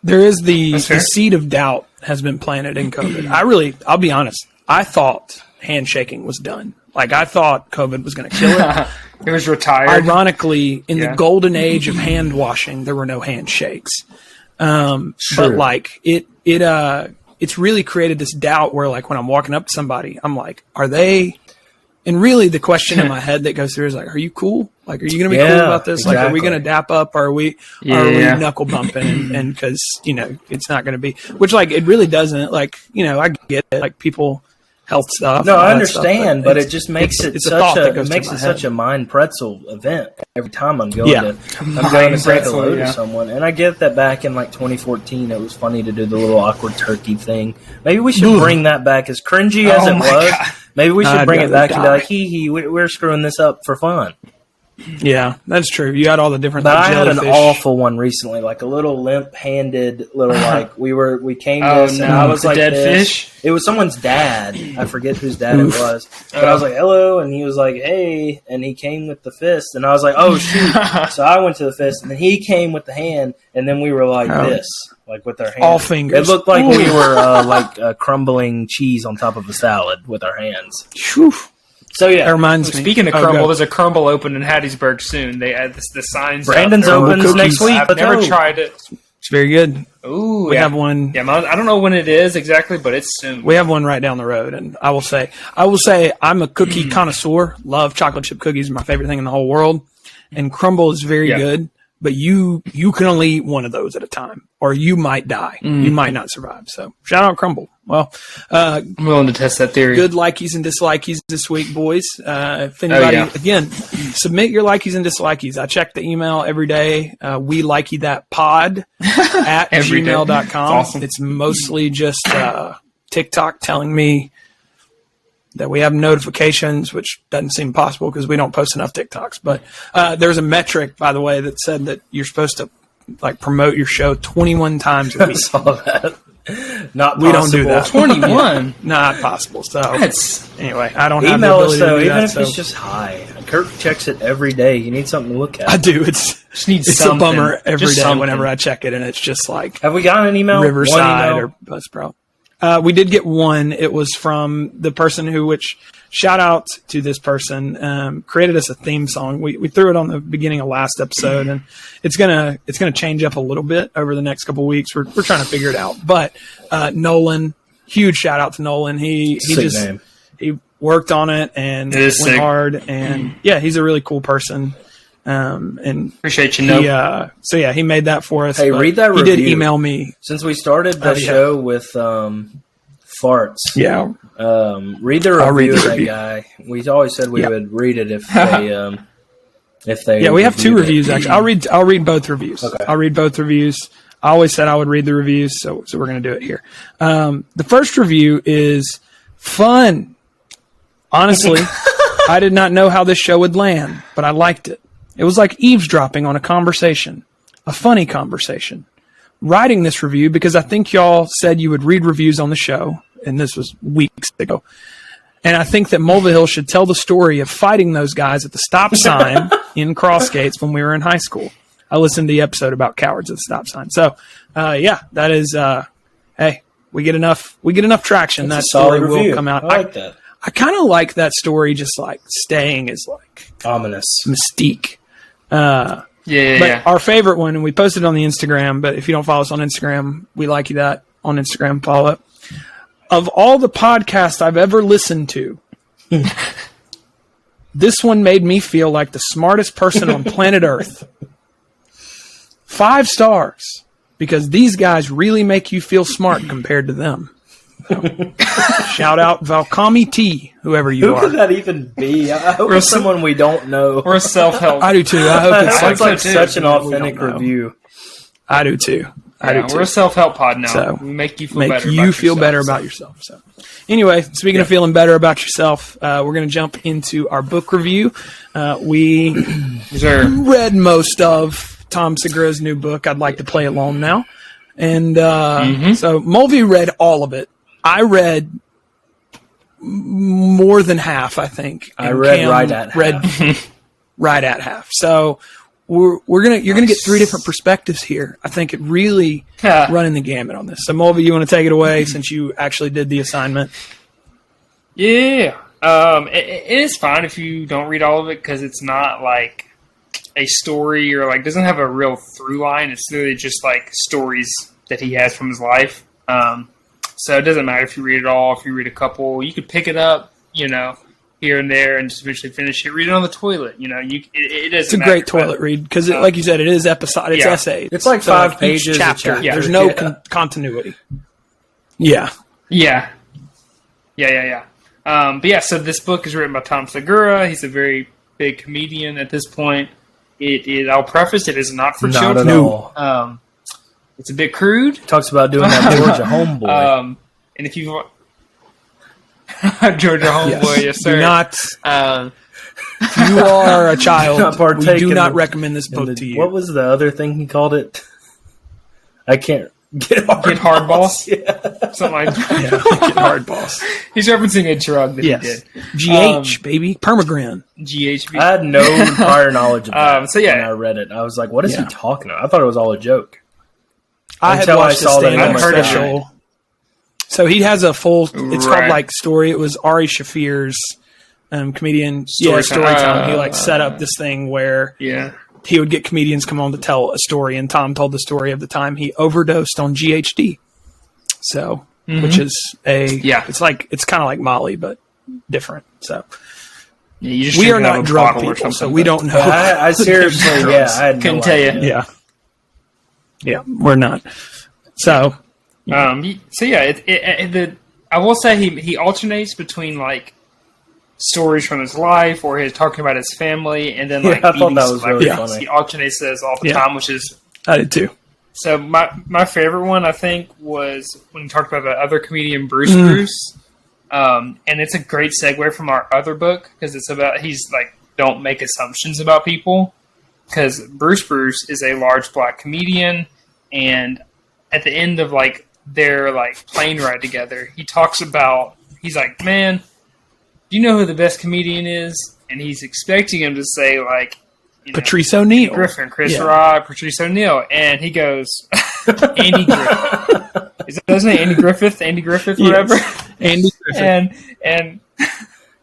There is the seed of doubt has been planted in COVID. I'll be honest. I thought handshaking was done. Like I thought COVID was going to kill it. It was retired. Ironically, in the golden age of hand washing, there were no handshakes. But like it's really created this doubt where like when I'm walking up to somebody, I'm like, are they? And really, the question in my head that goes through is like, are you cool? Like, are you going to be cool about this? Exactly. Like, are we going to dap up? Or are we knuckle bumping? And because it's not going to be. Which like it really doesn't. Like I get it. Like people. Health stuff. No, I understand, but it just makes it such a mind pretzel event every time I'm going to say hello to someone. And I get that back in like 2014, it was funny to do the little awkward turkey thing. Maybe we should bring that back, as cringy as it was. God. Maybe we should bring it back and be like, hee, we're screwing this up for fun. Yeah, that's true. You had all the different. But I had an awful one recently, like a little limp-handed little like we came this and I was like dead fish. It was someone's dad. I forget whose dad it was, but I was like hello, and he was like hey, and he came with the fist, and I was like oh shoot. So I went to the fist, and then he came with the hand, and then we were like this, like with our hands. All fingers. It looked like we were like crumbling cheese on top of a salad with our hands. Whew. So yeah, that reminds me. Speaking of crumble, there's a crumble open in Hattiesburg soon. They add the signs. Brandon's opens next week. I've never tried it. It's very good. Ooh, we have one. Yeah, I don't know when it is exactly, but it's soon. We have one right down the road, and I will say, I'm a cookie connoisseur. Love chocolate chip cookies; my favorite thing in the whole world. And crumble is very good, but you can only eat one of those at a time, or you might die. You might not survive. So shout out Crumble. Well, I'm willing to test that theory. Good likies and dislikies this week, boys. If anybody, again, submit your likies and dislikies. I check the email every day. We likey that pod at gmail.com. Awesome. It's mostly just TikTok telling me that we have notifications, which doesn't seem possible because we don't post enough TikToks. But there's a metric, by the way, that said that you're supposed to like promote your show 21 times a week. I saw that. Not possible. We don't do that. 21? Not possible. So anyway, I don't email have the us ability though, to do even that, if it's just hi. Kirk checks it every day. You need something to look at. I do. It's something. a bummer every Just day something. whenever I check it, and it's just like Have we gotten an email? Riverside One email? or Buzzsprout. We did get one. It was from the person which shout out to this person, created us a theme song. We threw it on the beginning of last episode, and it's gonna change up a little bit over the next couple of weeks. We're trying to figure it out. But Nolan, huge shout out to Nolan. He worked on it and went hard, and he's a really cool person. And appreciate you, Nope. He made that for us. Hey, read that review. He did email me. Since we started the show with farts. Yeah. Read the review of that guy. We always said we would read it if they Yeah, we have 2 reviews actually. I'll read both reviews. Okay. I'll read both reviews. I always said I would read the reviews, so we're going to do it here. The first review is fun. Honestly, I did not know how this show would land, but I liked it. It was like eavesdropping on a conversation, a funny conversation. Writing this review because I think y'all said you would read reviews on the show, and this was weeks ago. And I think that Mulvihill should tell the story of fighting those guys at the stop sign in Crossgates when we were in high school. I listened to the episode about cowards at the stop sign. So, that is, hey, we get enough traction. That's that story will come out. I like that. I kind of like that story just like staying as like ominous mystique. But our favorite one, and we posted it on the Instagram, but if you don't follow us on Instagram, we like you that on Instagram, follow it. Of all the podcasts I've ever listened to, this one made me feel like the smartest person on planet Earth. 5 stars, because these guys really make you feel smart compared to them. So, shout out Valkami T, whoever you are. Who could that even be? I hope it's someone we don't know. Or self-help. I do too. I hope it's Sounds like so such an authentic review. I do too. We're a self-help pod now. So, we make you feel better about yourself. So, anyway, speaking of feeling better about yourself, we're going to jump into our book review. We read most of Tom Segura's new book. I'd like to play along now, and so Mulvey read all of it. I read more than half, I think. I read right at half. Right at half. So you're gonna get 3 different perspectives here. I think it really running the gamut on this. So Mulvey, you want to take it away since you actually did the assignment? Yeah. It is fine if you don't read all of it because it's not like a story or like doesn't have a real through line. It's really just like stories that he has from his life. So it doesn't matter if you read it all, if you read a couple, you could pick it up, here and there and just eventually finish it. Read it on the toilet, it doesn't It's a matter. great toilet read because, like you said, it is episodic. It's essay. It's like 5 pages each chapter. a chapter. There's no continuity. Yeah. But so this book is written by Tom Segura. He's a very big comedian at this point. It is. I'll preface it is not for children. Not at all. It's a bit crude. Talks about doing that Georgia homeboy. And if you Georgia homeboy, yes sir. Do not. If you are a child, we do not recommend this book to you. What was the other thing he called it? I can't get hard boss. Yeah. Something like that. Get hard boss. He's referencing a drug that he did. GH baby, Permagrin. GHB. I had no prior knowledge of that. So yeah, when I read it, I was like, "What is he talking about?" I thought it was all a joke. I had watched the stand-up special. So he has a full. It's called like story. It was Ari Shafir's comedian storytime. He set up this thing where he would get comedians come on to tell a story, and Tom told the story of the time he overdosed on GHD. So, which is it's kind of like Molly but different. So, Yeah, you just we drink are it out of not a drug bottle or people, so something, we but- don't know. I seriously, I had no Couldn't tell you. idea. Yeah, we're not. So, So yeah, I will say he alternates between like stories from his life or his talking about his family, and then like I thought meeting that was really celebrities. funny. He alternates those all the Yeah. time, which is I did too. so. My favorite one I think was when he talked about the other comedian Bruce, and it's a great segue from our other book because it's about he's like don't make assumptions about people because Bruce is a large black comedian, and at the end of like their like plane ride together, he talks about he's like, man, do you know who the best comedian is? And he's expecting him to say like, you know, Patrice O'Neill, Griffin, Chris Yeah. Rock, Patrice O'Neill, and he goes, Andy Griffith. Is that his name? Andy Griffith, whatever. Yes. Andy Griffith. and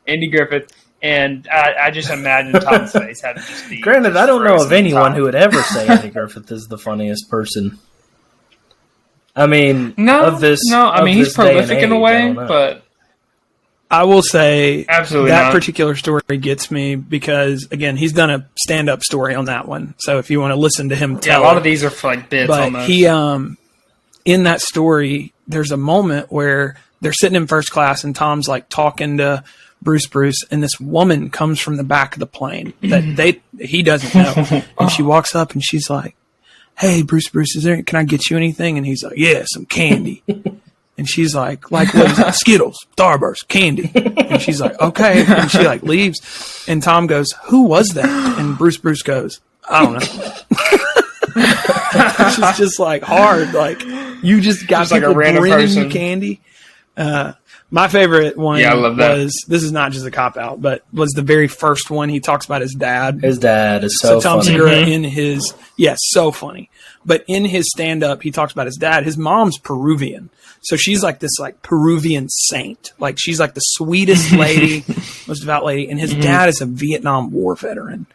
Andy Griffith. And I just imagine Tom's face had to just be. Granted, I don't know of frozen. anyone Tom. who would ever say Andy Griffith is the funniest person. I mean, of this. I mean, he's this day and prolific in a age, I way, don't know. but I will say absolutely that not. particular story gets me because, again, he's done a stand-up story on that one. So if you want to listen to him Yeah, tell a lot it. of these are for like bits But almost. he, in that story, there's a moment where they're sitting in first class and Tom's like talking to Bruce, and this woman comes from the back of the plane that he doesn't know. And she walks up and she's like, hey, Bruce, can I get you anything? And he's like, yeah, some candy. And she's like what is it? Skittles, Starburst, candy. And she's like, okay. And she like leaves. And Tom goes, who was that? And Bruce goes, I don't know. It's just like hard. Like you just got Just like a people random bringing person. you candy. My favorite one Yeah, I love that. was, this is not just a cop out, but was the very first one. He talks about his dad. His dad is So so Tom funny. Segura in his, yes, so funny. But in his stand up, he talks about his dad. His mom's Peruvian. So she's like this like Peruvian saint. Like she's like the sweetest lady, most devout lady. And his dad is a Vietnam War veteran.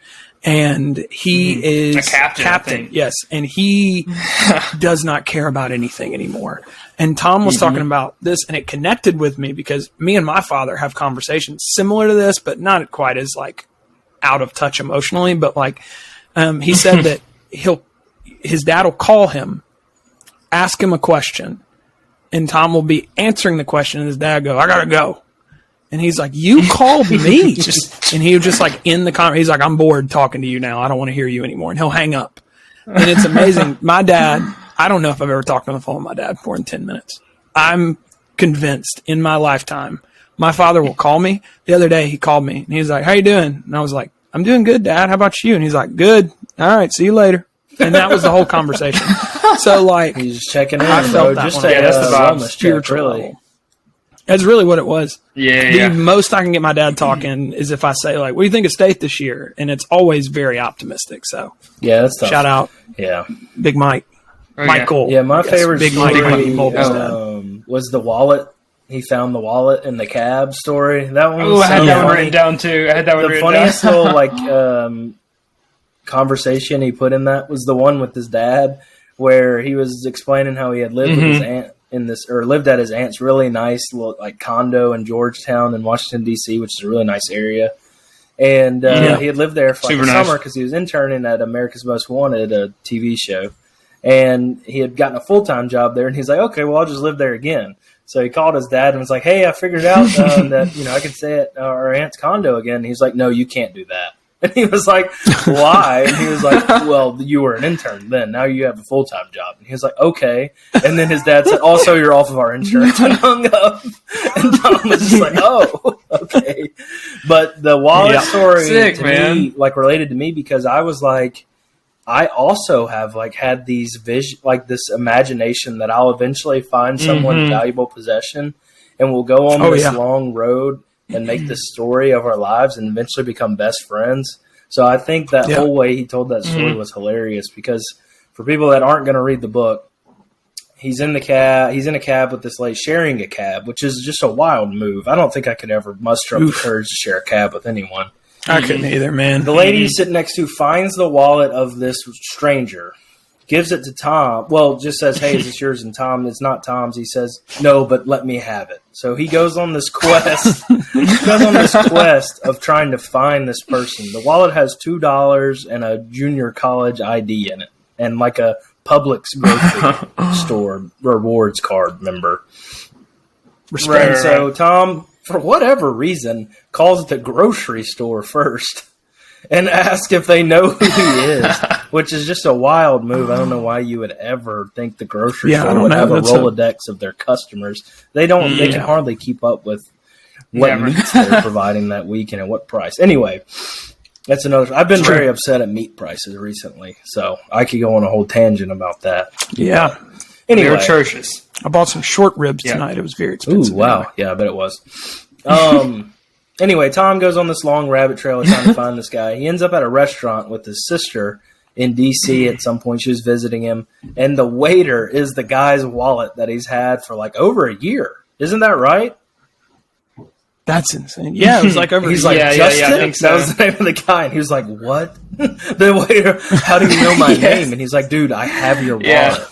And he is A captain, I think. yes. And he does not care about anything anymore. And Tom was talking about this, and it connected with me because me and my father have conversations similar to this, but not quite as like out of touch emotionally. But like he said that his dad will call him, ask him a question, and Tom will be answering the question, and his dad go, I gotta go. And he's like, you called me. And he was just like in the conversation. He's like, I'm bored talking to you now. I don't want to hear you anymore. And he'll hang up. And it's amazing. My dad, I don't know if I've ever talked on the phone with my dad for more than 10 minutes. I'm convinced in my lifetime, my father will call me. The other day he called me and he was like, how you doing? And I was like, I'm doing good, Dad. How about you? And he's like, good. All right. See you later. And that was the whole conversation. So like, He's checking in, I felt bro. that Just one. a Yeah, that's the vibe. wellness check, spiritual really. level. That's really what it was. Yeah. The most I can get my dad talking is if I say like, what do you think of state this year? And it's always very optimistic. So Yeah, that's tough. shout out Yeah. Big Mike. Oh, Michael. Yeah, my Yes, favorite Big story Mike Bulb's dad. was the wallet. He found the wallet in the cab story. That one was Oh, I had so that one funny. written down too. I had that one The written funniest down. little like conversation he put in that was the one with his dad, where he was explaining how he had lived with his aunt in this, or lived at his aunt's really nice little like condo in Georgetown in Washington D.C., which is a really nice area. And he had lived there for like Super a nice. summer because he was interning at America's Most Wanted, a TV show. And he had gotten a full-time job there, and he's like, okay, well, I'll just live there again. So he called his dad and was like, hey, I figured out that, I could stay at our aunt's condo again. And he's like, no, you can't do that. And he was like, why? And he was like, well, you were an intern then. Now you have a full-time job. And he was like, okay. And then his dad said, also, you're off of our insurance, and hung up. And Tom was just like, oh, okay. But the wallet story Sick, to man. me, like, related to me because I was like, I also have like had these like this imagination that I'll eventually find someone's valuable possession, and we'll go on this long road and make the story of our lives and eventually become best friends. So I think that whole way he told that story was hilarious because for people that aren't going to read the book, he's in a cab with this lady, sharing a cab, which is just a wild move. I don't think I could ever muster up the courage to share a cab with anyone. I couldn't either, man. The lady he's sitting next to finds the wallet of this stranger, gives it to Tom. Well, just says, "Hey, is this yours?" And Tom, it's not Tom's. He says, "No, but let me have it." So he goes on this quest. Of trying to find this person. The wallet has $2 and a junior college ID in it, and like a Publix grocery store rewards card member. And so Tom, for whatever reason, calls the grocery store first and asks if they know who he is, which is just a wild move. I don't know why you would ever think the grocery store would have a Rolodex of their customers. They don't. They can hardly keep up with what meats they're providing that week and at what price. Anyway, that's another. I've been very upset at meat prices recently, so I could go on a whole tangent about that. Yeah. Anyway, they're atrocious. I bought some short ribs tonight. It was very expensive. Ooh, wow. Anyway. Yeah, I bet it was. Anyway, Tom goes on this long rabbit trail trying to find this guy. He ends up at a restaurant with his sister in D.C. at some point. She was visiting him, and the waiter is the guy's wallet that he's had for like over a year. Isn't that right? That's insane. Yeah, it was like over. He's like, Justin? I think so. That was the name of the guy. And he was like, what? The waiter, how do you know my name? And he's like, dude, I have your wallet. Yeah.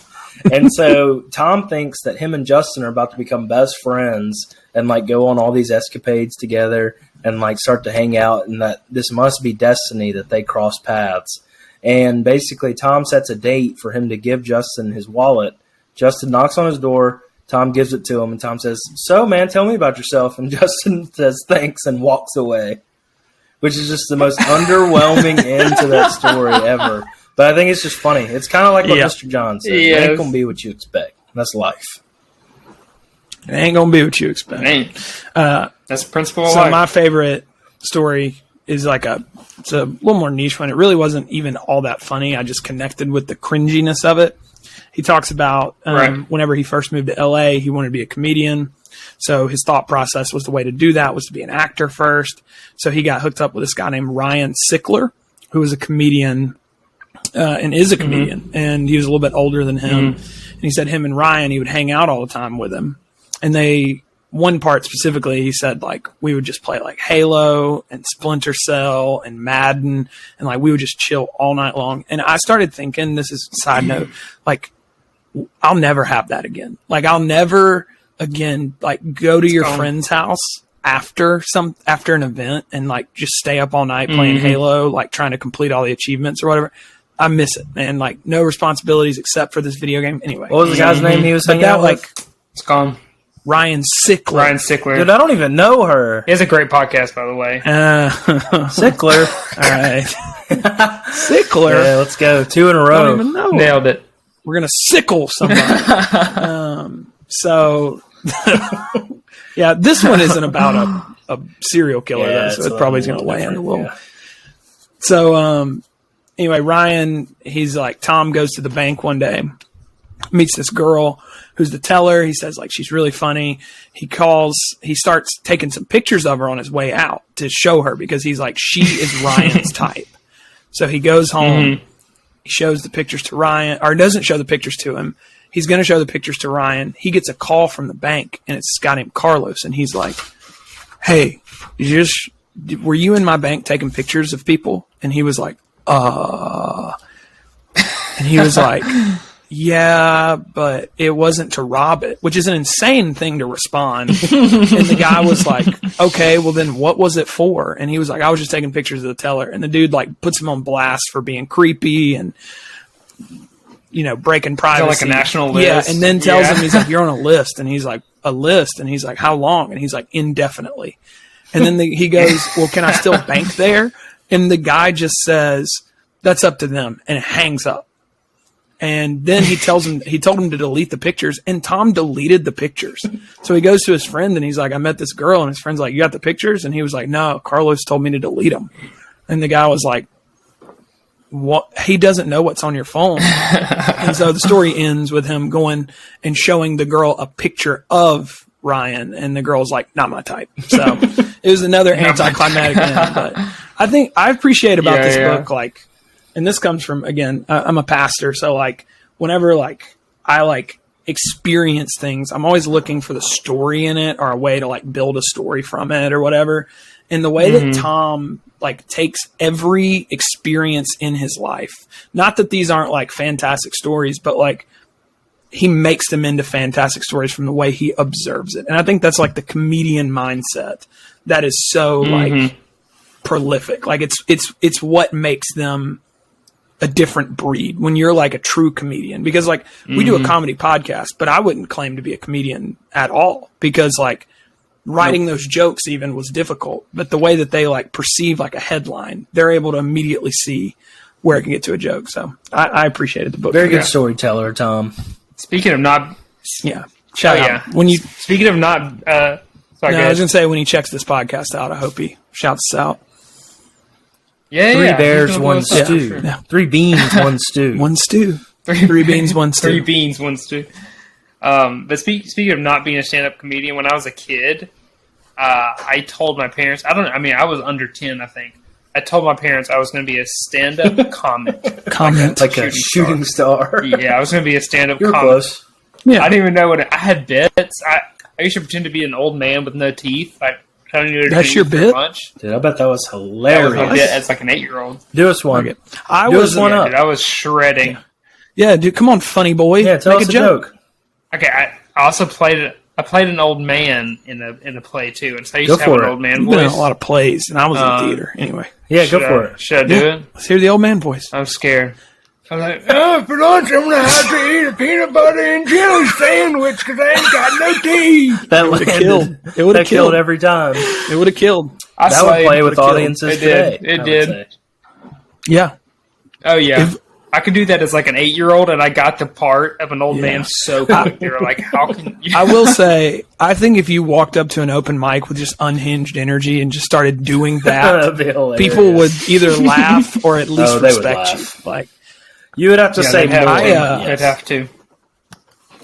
And so Tom thinks that him and Justin are about to become best friends and like go on all these escapades together and like start to hang out, and that this must be destiny that they cross paths. And basically Tom sets a date for him to give Justin his wallet. Justin knocks on his door. Tom gives it to him, and Tom says, "So, man, tell me about yourself." And Justin says, "Thanks," and walks away, which is just the most underwhelming end to that story ever. But I think it's just funny. It's kind of like what Mr. John said. It ain't going to be what you expect. That's life. It ain't going to be what you expect. That's the principle of life. So my favorite story is it's a little more niche one. It really wasn't even all that funny. I just connected with the cringiness of it. He talks about whenever he first moved to L.A., he wanted to be a comedian. So his thought process was the way to do that was to be an actor first. So he got hooked up with this guy named Ryan Sickler, who was a comedian and is a comedian. And he was a little bit older than him. And he said him and Ryan, he would hang out all the time with him. And one part specifically, he said, like, we would just play like Halo and Splinter Cell and Madden, and like we would just chill all night long. And I started thinking, this is a side note, like, I'll never have that again. Like, I'll never again like go to your friend's house after an event and like just stay up all night playing Halo, like trying to complete all the achievements or whatever. I miss it, man. Like, no responsibilities except for this video game. Anyway, what was the guy's name he was hanging out with? Like, it's gone. Ryan Sickler. Dude, I don't even know her. He has a great podcast, by the way. Sickler. All right. Sickler. Yeah, let's go. 2 in a row. Don't even know. Nailed it. We're going to sickle somebody. So, yeah, this one isn't about a serial killer, though, so it probably is going to land a little. Yeah. So, anyway, Ryan, he's like, Tom goes to the bank one day, meets this girl who's the teller. He says, like, she's really funny. He starts taking some pictures of her on his way out to show her because he's like, she is Ryan's type. So he goes home. He shows the pictures to Ryan, or doesn't show the pictures to him. He's going to show the pictures to Ryan. He gets a call from the bank, and it's this guy named Carlos, and he's like, "Hey, were you in my bank taking pictures of people?" And he was like, And he was like, "Yeah, but it wasn't to rob it," which is an insane thing to respond. And the guy was like, "Okay, well then what was it for?" And he was like, "I was just taking pictures of the teller." And the dude like puts him on blast for being creepy and, you know, breaking privacy. Like a national list. Yeah, and then tells him, he's like, "You're on a list." And he's like, "A list?" And he's like, "How long?" And he's like, "Indefinitely." And then he goes, "Well, can I still bank there?" And the guy just says, "That's up to them," and it hangs up. And then he told him to delete the pictures, and Tom deleted the pictures. So he goes to his friend and he's like, "I met this girl," and his friend's like, "You got the pictures?" And he was like, "No, Carlos told me to delete them." And the guy was like, "What? He doesn't know what's on your phone." And so the story ends with him going and showing the girl a picture of Ryan, and the girl's like, "Not my type." So it was another anticlimactic end. But I think I appreciate about this book, like, and this comes from, again, I'm a pastor, so like whenever like I like experience things, I'm always looking for the story in it or a way to like build a story from it or whatever. And the way that Tom like takes every experience in his life, not that these aren't like fantastic stories, but like he makes them into fantastic stories from the way he observes it. And I think that's like the comedian mindset that is so like prolific. Like it's what makes them a different breed when you're like a true comedian, because like we do a comedy podcast, but I wouldn't claim to be a comedian at all, because like writing those jokes even was difficult, but the way that they like perceive like a headline, they're able to immediately see where it can get to a joke. So I appreciated the book. Very good storyteller, Tom. Speaking of not, shout out when you. Speaking of not, sorry, I was gonna say when he checks this podcast out, I hope he shouts us out. Yeah, Three bears, one stew. Yeah. 3 beans, one stew. One stew. 3 beans, one stew. 3 beans, one stew. But speaking of not being a stand-up comedian, when I was a kid, I told my parents. I was under 10, I think. I told my parents I was going to be a stand-up comic. Like a shooting star. Yeah, I was going to be a stand-up You're comic. Close. Yeah. I didn't even know what I had bits. I used to pretend to be an old man with no teeth. That's your bit? Much. Dude, I bet that was That was hilarious. my bit as like an 8-year-old. Do us one. Okay. I Do was us one up. Dude, I was shredding. Yeah, dude, come on, funny boy. Yeah, tell Make us a joke. Okay, I also played an old man in a play too, and so I used Go to have for an it. old man You've been in voice. a lot of plays, and I was in theater. Anyway. Yeah, go for it. Should I do it? Let's hear the old man voice. I'm scared. I'm like, for lunch, I'm gonna have to eat a peanut butter and jelly sandwich because I ain't got no teeth. That would have landed. killed. It would have That killed killed every time. It would have killed. That would play with killed. audiences It today. did. It I would did. say. Yeah. Oh yeah. If- I could do that as like an 8-year-old, and I got the part of an old man so quick. They were like, "How can you?" I will say, I think if you walked up to an open mic with just unhinged energy and just started doing That'd that, be hilarious. people would either laugh or at least they would respect laugh. you. Like, You would have to say they'd more. have, I, they'd have to.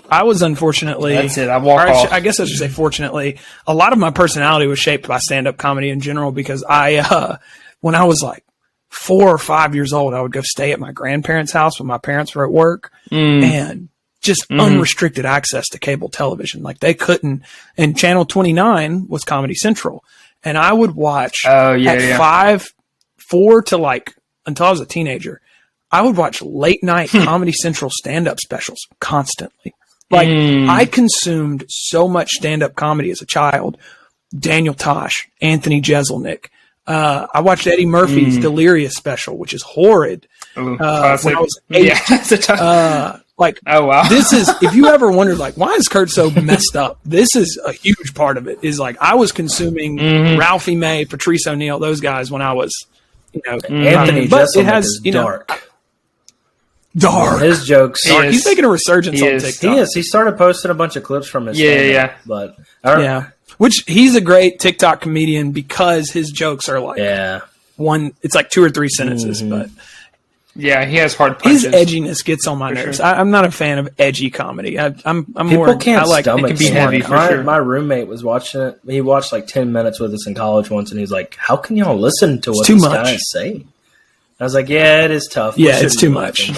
I was unfortunately. That's it. I walk off. I guess I should say fortunately. A lot of my personality was shaped by stand-up comedy in general, because when I was like 4 or 5 years old, I would go stay at my grandparents' house when my parents were at work, and just unrestricted access to cable television. Like they couldn't, and Channel 29 was Comedy Central, and I would watch at 4 to like until I was a teenager. I would watch late night Comedy Central stand-up specials constantly. Like I consumed so much stand-up comedy as a child. Daniel Tosh, Anthony Jeselnik. I watched Eddie Murphy's Delirious special, which is horrid. When I was 8. Like, oh wow, this is, if you ever wondered, like, why is Kurt so messed up? This is a huge part of it. Is like I was consuming Ralphie May, Patrice O'Neill, those guys when I was, Anthony but Jeselnik it has, is you know, dark. His jokes. He's making a resurgence on TikTok. He is. He started posting a bunch of clips from his stand-up, but which he's a great TikTok comedian because his jokes are like it's like 2 or 3 sentences, but yeah, he has hard punches. His edginess gets on my nerves. I'm not a fan of edgy comedy. I'm People more. can't I like stomach it can be smart. heavy for sure. My roommate was watching it. He watched like 10 minutes with us in college once, and he's like, "How can y'all listen to what too this much. guy is saying?" I was like, "Yeah, it is tough. Yeah, it's too much."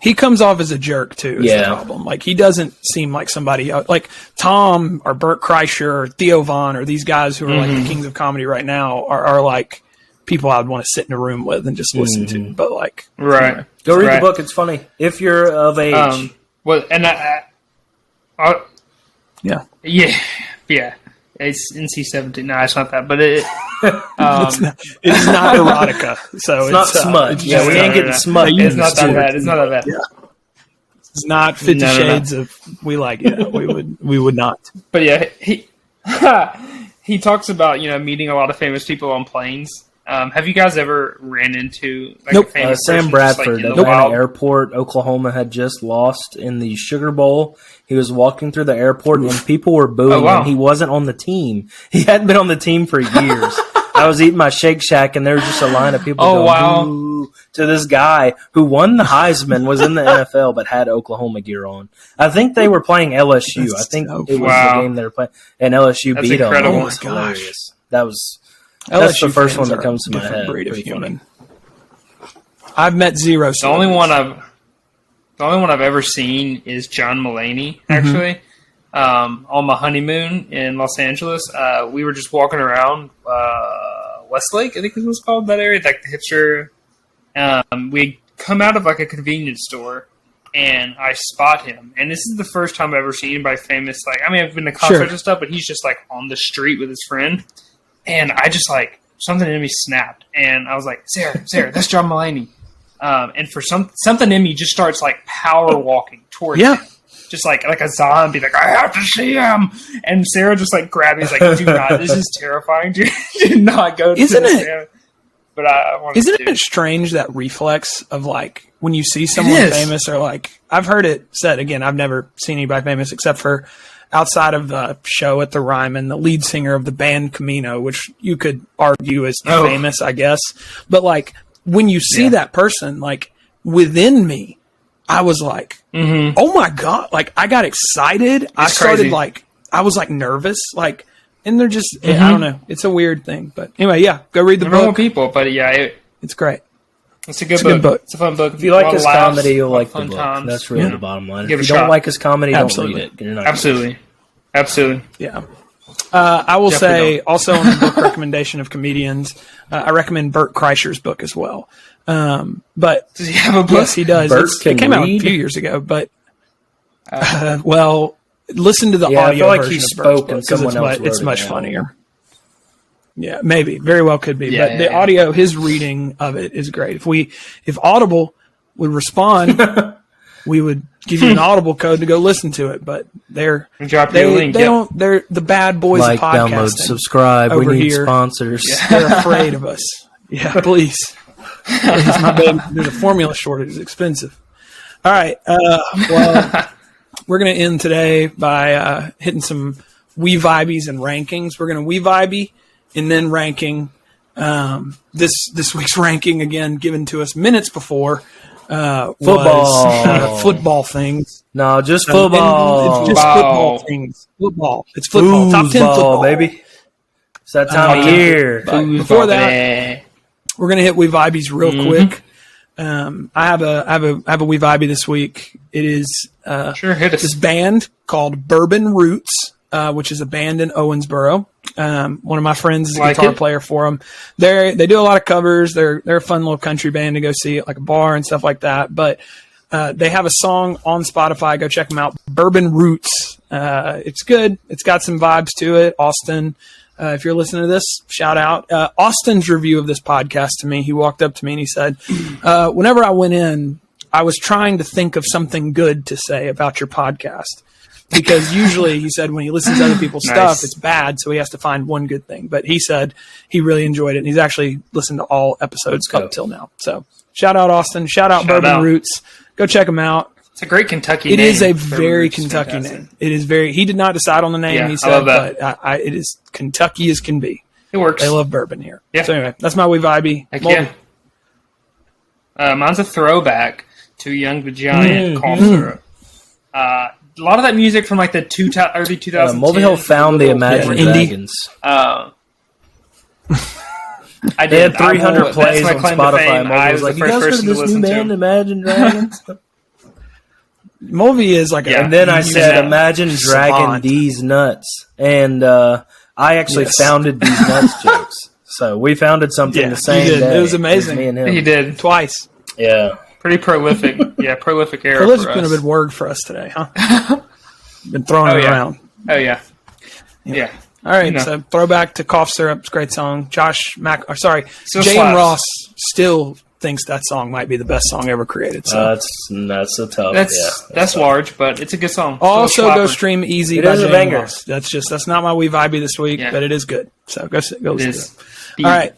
He comes off as a jerk too. Is the problem. Like he doesn't seem like somebody like Tom or Bert Kreischer or Theo Von or these guys who are like the kings of comedy right now are like people I'd want to sit in a room with and just listen to. But like, go read the book. It's funny if you're of age. Well, and yeah. It's NC-17. No, it's not that, but it. It's not erotica, so it's not smut. Yeah, we ain't getting smut. It's not that bad. It's not that bad. Yeah. It's not 50 Shades of we like it. We would not. But yeah, he talks about meeting a lot of famous people on planes. Have you guys ever ran into a famous Sam person Bradford just, at the airport? Oklahoma had just lost in the Sugar Bowl. He was walking through the airport and people were booing him. He wasn't on the team. He hadn't been on the team for years. I was eating my Shake Shack and there was just a line of people going boo to this guy who won the Heisman, was in the NFL, but had Oklahoma gear on. I think they were playing LSU. I think it was the game they were playing, and LSU beat them. Incredible. Oh my gosh. That's the first one that comes to my head. Breed of human. I've met zero. The only one I've The only one I've ever seen is John Mulaney, actually. On my honeymoon in Los Angeles, we were just walking around Westlake, I think it was called, that area, like the hipster. We'd come out of like a convenience store, and I spot him. And this is the first time I've ever seen anybody famous. Like, I mean, I've been to concerts and stuff, but he's just like on the street with his friend. And I just like, something in me snapped. And I was like, Sarah, that's John Mulaney. And for something in me just starts like power walking towards him. Just like a zombie, like, I have to see him. And Sarah just like grabbed me, he's like, do not, this is terrifying. Do not go to Isn't this it? man. But I wanted Isn't to. it strange, that reflex of like when you see someone famous, or like, I've heard it said, again, I've never seen anybody famous except for outside of the show at the Ryman, the lead singer of the band Camino, which you could argue is famous, I guess. But like when you see that person, like within me, I was like, oh my God, like I got excited. I started crazy. like, I was like nervous, like, and they're just, I don't know. It's a weird thing, but anyway, go read the book. Normal people, but It's great. It's a good book. It's a fun book. If you like his comedy, you'll like the book. Times. That's really the bottom line. Give If it you a don't shot. like his comedy, don't read it. You're not Absolutely. Yeah. I will Definitely say also on the book recommendation of comedians, I recommend Bert Kreischer's book as well. But does he have a book? yes, he does. Bert It came out a read? few years ago, but well, listen to the Yeah, I audio feel like version he of spoke Bert's and book, 'cause someone else it's wrote it much down. funnier. Yeah, maybe. Very well could be. Yeah, but the audio, his reading of it is great. If Audible would respond, we would give you an Audible code to go listen to it. But they're the bad boys like, of podcasting. download, subscribe. over We need here. sponsors. They're afraid of us. Yeah, please. Please, my baby. There's a formula shortage. It's expensive. All right. Well, we're going to end today by hitting some wee vibies and rankings. We're going to wee vibey and then ranking. This week's ranking, again, given to us minutes before was football things. No, just football. It's just football things. Football. It's football. Top 10 football, baby. It's that time of year. But before that, we're going to hit wee vibies real quick. I have a wee vibey this week. It is hit us. this band called Bourbon Roots, which is a band in Owensboro. One of my friends is a guitar player for them. They do a lot of covers. They're a fun little country band to go see at like a bar and stuff like that. But they have a song on Spotify. Go check them out. Bourbon Roots. It's good. It's got some vibes to it. Austin, if you're listening to this, shout out. Austin's review of this podcast to me, he walked up to me and he said, whenever I went in, I was trying to think of something good to say about your podcast. Because usually, he said, when he listens to other people's stuff, it's bad, so he has to find one good thing. But he said he really enjoyed it, and he's actually listened to all episodes up till now. So shout out Austin. Shout out Bourbon Roots. Go check them out. It's a great Kentucky name. It is a very Kentucky name. It is very. He did not decide on the name, he said, but it is Kentucky as can be. It works. They love bourbon here. Yeah. So anyway, that's my wee vibey. Heck yeah. Mine's a throwback to Young the Giant, cough syrup. A lot of that music from like the early 2000s. Mulvihill found the Imagine Dragons. I did. They had 300 plays on Spotify. I was like, the you first guys heard person to this new listen band, to. Imagine Dragons? Mulvey is like a... And then I said, Imagine Dragon these nuts. And I actually founded these nuts jokes. So we founded something the same day. It was amazing. Me and him. He did. Twice. Yeah. Pretty prolific. Prolific era. Prolific's been a good word for us today, huh? Been throwing it around. Oh, yeah. Yeah. All right, so throwback to Cough Syrup's great song. Jay slaps. Ross still thinks that song might be the best song ever created. So that's a tough. That's large, but it's a good song. Also, go stream Easy by Jay Ross. That's not my wee vibey this week, but it is good. So go listen to it. All right,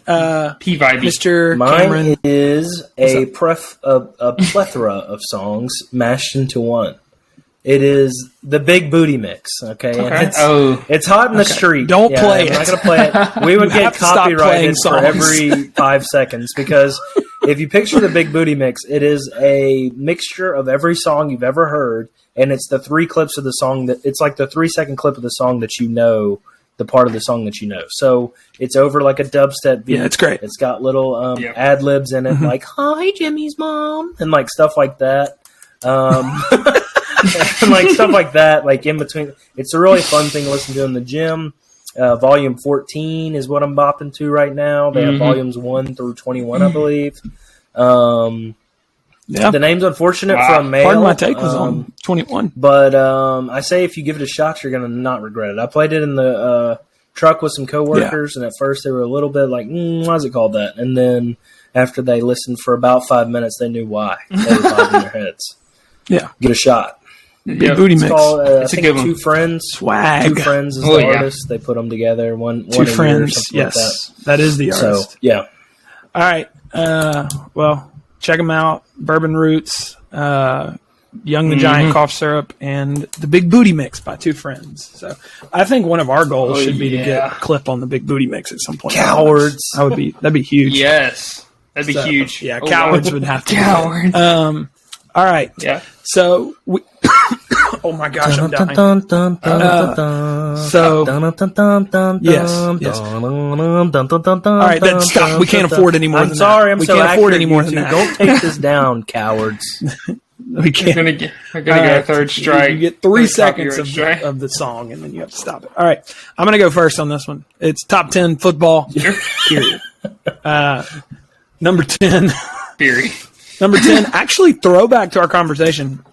P vibey. Mr. Mine Cameron is a plethora of songs mashed into one. It is the Big Booty Mix, okay? And it's hot in the street. Don't play it. I'm not going to play it. We would get copyrighted for every 5 seconds because if you picture the Big Booty Mix, it is a mixture of every song you've ever heard, and it's the 3 clips of the song it's like the 3-second clip of the song that you know, the part of the song that you know. So it's over like a dubstep beat. Yeah, it's great. It's got little ad libs in it, like "Hi, Jimmy's mom," and like stuff like that. And like stuff like that, like in between. It's a really fun thing to listen to in the gym. Volume 14 is what I'm bopping to right now. They have volumes 1 through 21, I believe. The name's unfortunate for a male. Pardon my take was on 21. But I say if you give it a shot, you're going to not regret it. I played it in the truck with some coworkers, and at first they were a little bit like, why is it called that? And then after they listened for about 5 minutes, they knew why. They were bobbing their heads. Yeah. Give it a shot. Big Booty Mix. Called, it's I think a good one. Two Friends. Swag. Two Friends is the artist. They put them together. One Two a year or Friends. something Yes. like That is the artist. So, yeah. All right. Well, check them out. Bourbon Roots, Young the Giant Cough Syrup, and the Big Booty Mix by Two Friends. So I think one of our goals should be to get a clip on the Big Booty Mix at some point. Cowards. That'd be huge. Yes. That'd be huge. Yeah, cowards would have to. Cowards. All right. Yeah. So we. Oh my gosh, I'm dying. Yes. All right, then stop. We can't afford any more than that. I'm sorry. We can't afford any more than that. Don't take this down, cowards. We can't. We're gonna get a third strike. You get 3 Third seconds copyright of the song, and then you have to stop it. All right, I'm gonna go first on this one. It's top 10 football. Period. Number 10. Period. Number 10. Actually, throwback to our conversation.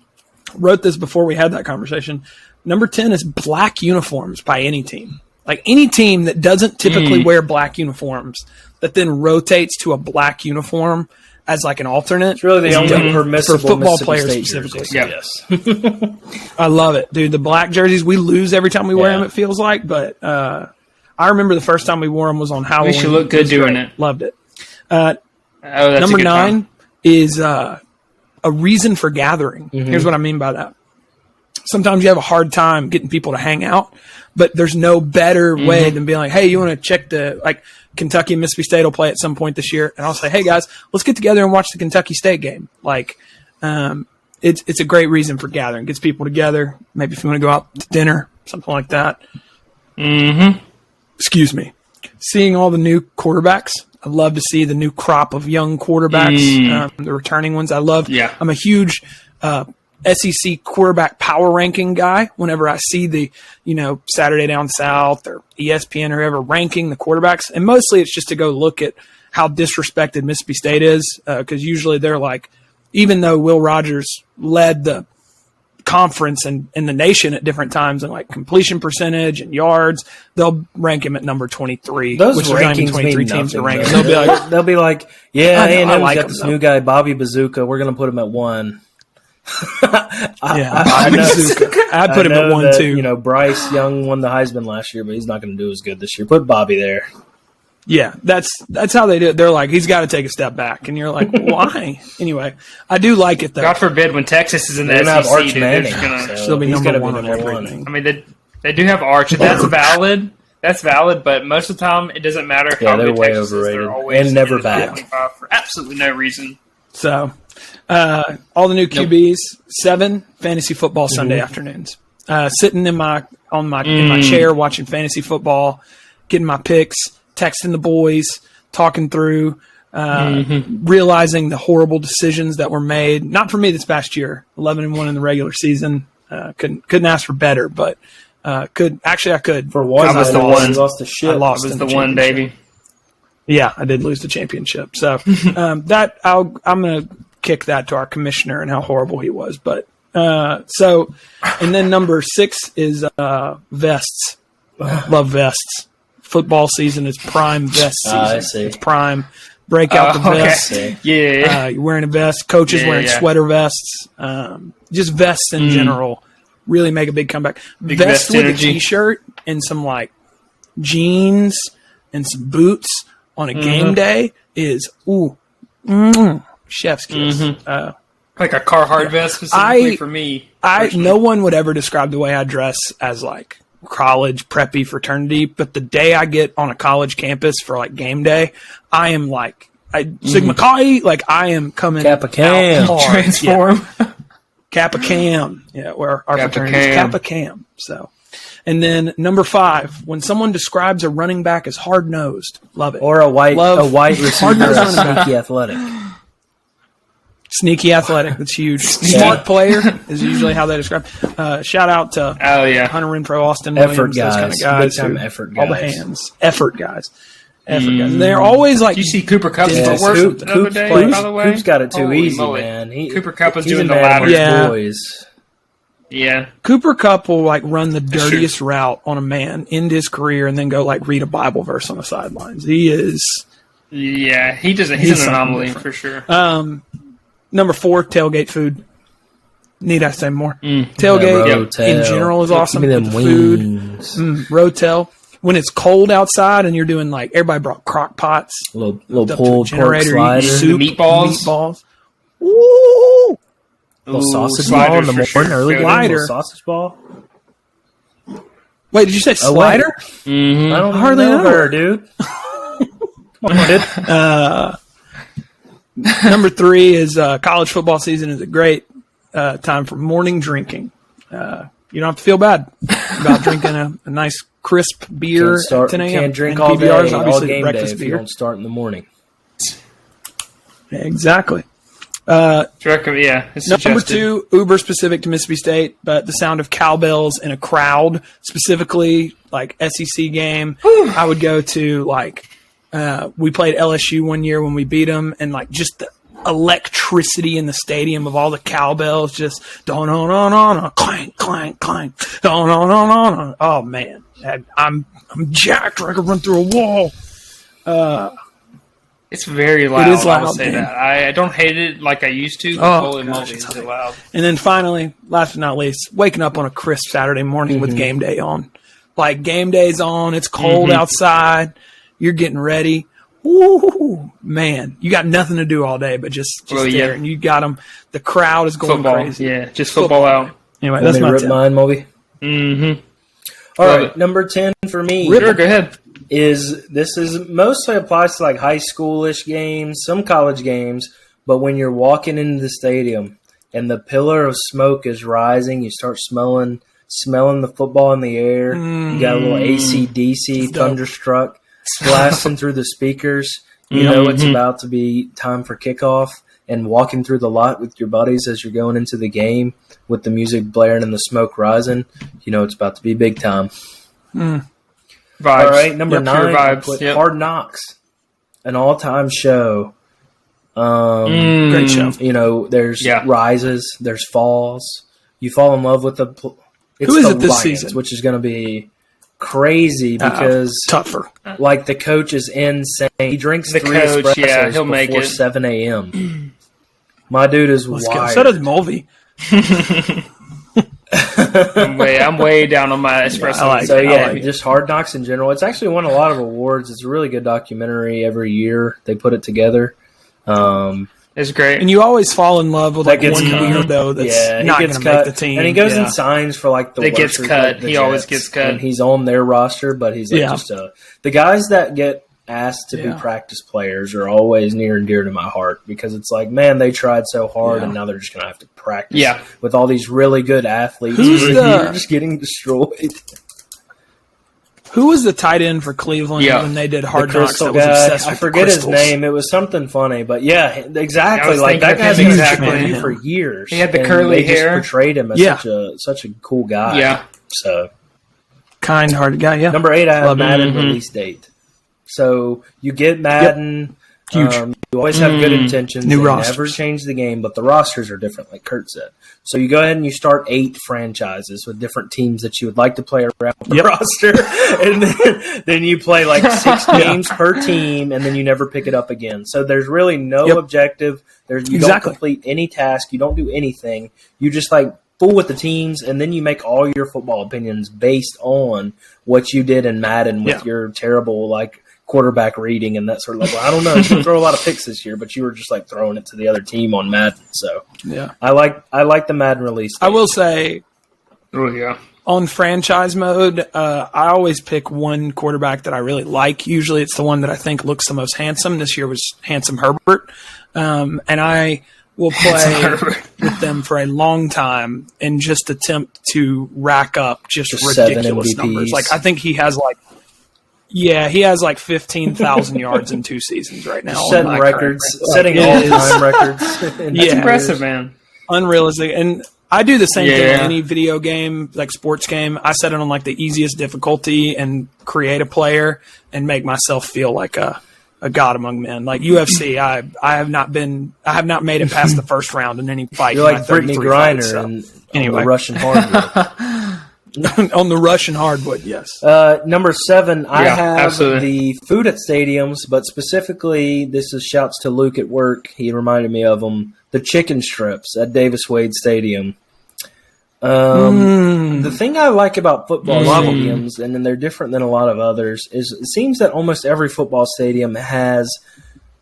Wrote this before we had that conversation. Number 10 is black uniforms by any team. Like any team that doesn't typically wear black uniforms that then rotates to a black uniform as like an alternate. It's really the only permissible for football players State specifically. Yes. I love it, dude. The black jerseys, we lose every time we wear them, it feels like. But I remember the first time we wore them was on Halloween. We should look good doing it. Loved it. That's Number 9 is a reason for gathering. Here's what I mean by that. Sometimes you have a hard time getting people to hang out, but there's no better way than being like, hey, you want to check like Kentucky and Mississippi State will play at some point this year. And I'll say, hey guys, let's get together and watch the Kentucky State game. Like, it's a great reason for gathering. Gets people together. Maybe if you want to go out to dinner, something like that. Excuse me. Seeing all the new quarterbacks. I love to see the new crop of young quarterbacks, the returning ones. I'm a huge SEC quarterback power ranking guy. Whenever I see the, Saturday Down South or ESPN or whoever ranking the quarterbacks, and mostly it's just to go look at how disrespected Mississippi State is, because usually they're like, even though Will Rogers led the conference and in the nation at different times and like completion percentage and yards, they'll rank him at number 23. Those which rankings 23 mean teams to rank nothing, him. They'll be like, yeah, I like got this new guy, Bobby Bazooka. We're going to put him at 1. I'd put him at 1 too. Bryce Young won the Heisman last year, but he's not going to do as good this year. Put Bobby there. Yeah, that's how they do it. They're like, he's got to take a step back, and you're like, why? Anyway, I do like it though. God forbid when Texas is in the SEC, SEC, they're just gonna still be number 1 on everything. I mean, they do have Arch. That's valid. That's valid, but most of the time it doesn't matter how they're good way Texas overrated is. They're always and never back for absolutely no reason. So, all the new QBs, 7 fantasy football Sunday afternoons. Sitting in my chair watching fantasy football, getting my picks, texting the boys, talking through, realizing the horrible decisions that were made. Not for me this past year, 11-1 in the regular season. Couldn't ask for better, but I could. For one, I was the one. Lost the shit. I lost. I was the one, baby. Yeah, I did lose the championship. So I'm gonna kick that to our commissioner and how horrible he was. But and then number 6 is vests. Love vests. Football season is prime vest season. I see. It's prime. Break out the vest. Yeah. You're wearing a vest. Coaches wearing sweater vests. Just vests in general really make a big comeback. Big vest with energy. a t-shirt and some like jeans and some boots on a game day is chef's kiss. Like a Carhartt vest specifically for me. No one would ever describe the way I dress as like college preppy fraternity, but the day I get on a college campus for like game day, I am like Sigma Chi, like I am coming Kappa Cam. out hard. Transform. Yeah. Kappa Cam. Yeah, where our fraternity is Kappa Cam. So, and then number 5, when someone describes a running back as hard nosed, love it. Or a white receiver as sneaky athletic. Sneaky athletic. That's huge. Smart player is usually how they describe. Shout out to Hunter Renfrow, Austin Williams, effort those kind of guys. Effort guys. All the hands. Effort guys. Effort guys. And they're always like. Did you see Cooper Kupp's footwork the other day, by the way? Coop's got it too Holy easy, moly. man. Cooper Kupp was doing the ladder. Yeah. Boys. Yeah. Cooper Kupp will like run the dirtiest route on a man, end his career, and then go like read a Bible verse on the sidelines. He is. Yeah, he's an anomaly for sure. Number 4, tailgate food. Need I say more? Tailgate in general is awesome. Give me them the wings. Food, Rotel. When it's cold outside and you're doing like everybody brought crock pots, little pulled pork slider, soup, meatballs. Ooh, little sausage ball in the morning, early slider, sausage ball. Wait, did you say slider? Mm-hmm. I don't hardly know know her, dude. Come on, dude. Number 3 is college football season is a great time for morning drinking. You don't have to feel bad about drinking a nice crisp beer at 10 a.m. Can't drink and all day, PBR's all obviously game breakfast day if beer. you don't start in the morning. Exactly. It's Number 2, uber specific to Mississippi State, but the sound of cowbells in a crowd, specifically like SEC game. I would go to like we played LSU one year when we beat them, and like just the electricity in the stadium of all the cowbells, just don clank clank clank don. Oh man, I'm jacked. I could run through a wall. It's very loud. It is loud. I will say that. I don't hate it like I used to. But holy moly, is it loud! And then finally, last but not least, waking up on a crisp Saturday morning with game day on. Like game day's on. It's cold outside. You're getting ready. Ooh, man, you got nothing to do all day, but just there, and you got them. The crowd is going crazy. Yeah, just football out. Anyway, that's my tip. Mine, Moby. Mm-hmm. All right, number 10 for me. Sure, go ahead. This is mostly applies to like high schoolish games, some college games, but when you're walking into the stadium and the pillar of smoke is rising, you start smelling the football in the air. You got a little AC/DC thunderstruck blasting through the speakers. You know it's about to be time for kickoff, and walking through the lot with your buddies as you're going into the game with the music blaring and the smoke rising. You know it's about to be big time. Vibes. All right, number 9, vibes. put Hard Knocks, an all-time show. Great show. You know, there's rises, there's falls. You fall in love with the. Who is it this season? Which is going to be crazy because tougher. Like the coach is insane. He drinks the 3 coach, espressos he'll make before it. 7 a.m. My dude is wired. So does Mulvey. I'm way down on my espresso. Just Hard Knocks in general. It's actually won a lot of awards. It's a really good documentary every year. They put it together. It's great. And you always fall in love with like one weirdo that's not going to make the team. And he goes and signs for like the that gets cut. He always gets cut. And he's on their roster, but he's like just the guys that get asked to be practice players are always near and dear to my heart because it's like, man, they tried so hard and now they're just going to have to practice with all these really good athletes. You're just getting destroyed. Who was the tight end for Cleveland when they did Hard Knocks that was obsessed with I forget his name. It was something funny, but exactly. Like that guy's been exactly for years. He had the curly hair. Just portrayed him as such a cool guy. Yeah. So kind-hearted guy. Yeah. Number 8, I have Madden release date. So you get Madden. Huge. You always have good intentions. New They rosters. never change the game, but the rosters are different, like Kurt said. So you go ahead and you start 8 franchises with different teams that you would like to play around the roster. And then you play like 6 games per team, and then you never pick it up again. So there's really no objective. You don't complete any task. You don't do anything. You just like fool with the teams, and then you make all your football opinions based on what you did in Madden with your terrible like quarterback reading and that sort of like, well, I don't know, he's going to throw a lot of picks this year, but you were just like throwing it to the other team on Madden. So I like the Madden release date. I will say, on franchise mode, I always pick one quarterback that I really like. Usually it's the one that I think looks the most handsome. This year was Handsome Herbert. And I will play with them for a long time and just attempt to rack up just ridiculous numbers. Like I think he has like Yeah, he has like 15,000 yards in 2 seasons right now. Setting records, setting all-time records. That's impressive, man. Unrealistic. And I do the same thing in any video game, like sports game. I set it on like the easiest difficulty and create a player and make myself feel like a god among men. Like UFC, I have not made it past the first round in any fight. You're like Brittany Griner on the Russian hardwood. On the Russian hardwood, yes. Number 7, I have absolutely. the food at stadiums, but specifically, this is shouts to Luke at work. He reminded me of them. The chicken strips at Davis Wade Stadium. The thing I like about football stadiums, and then they're different than a lot of others, is it seems that almost every football stadium has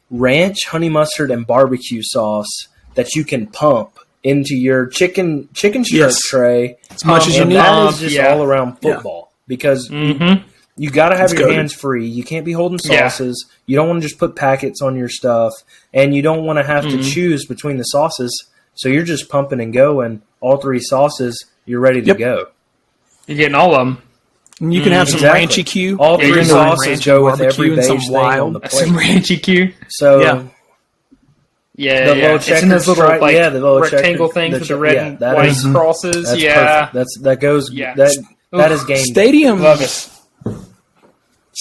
ranch, honey mustard, and barbecue sauce that you can pump into your chicken strip tray as much as you need. That is just all around football because you got to have your hands free. You can't be holding sauces. You don't want to just put packets on your stuff, and you don't want to have to choose between the sauces. So you're just pumping and going. All 3 sauces, you're ready to go. You're getting all of them. And you can have some Ranchy Q. All 3 sauces go with every beige thing on the plate. Some Ranchy Q. So it's in those little the little rectangle things with the red and white crosses. That's perfect. That goes. That is game. Stadiums. Love it.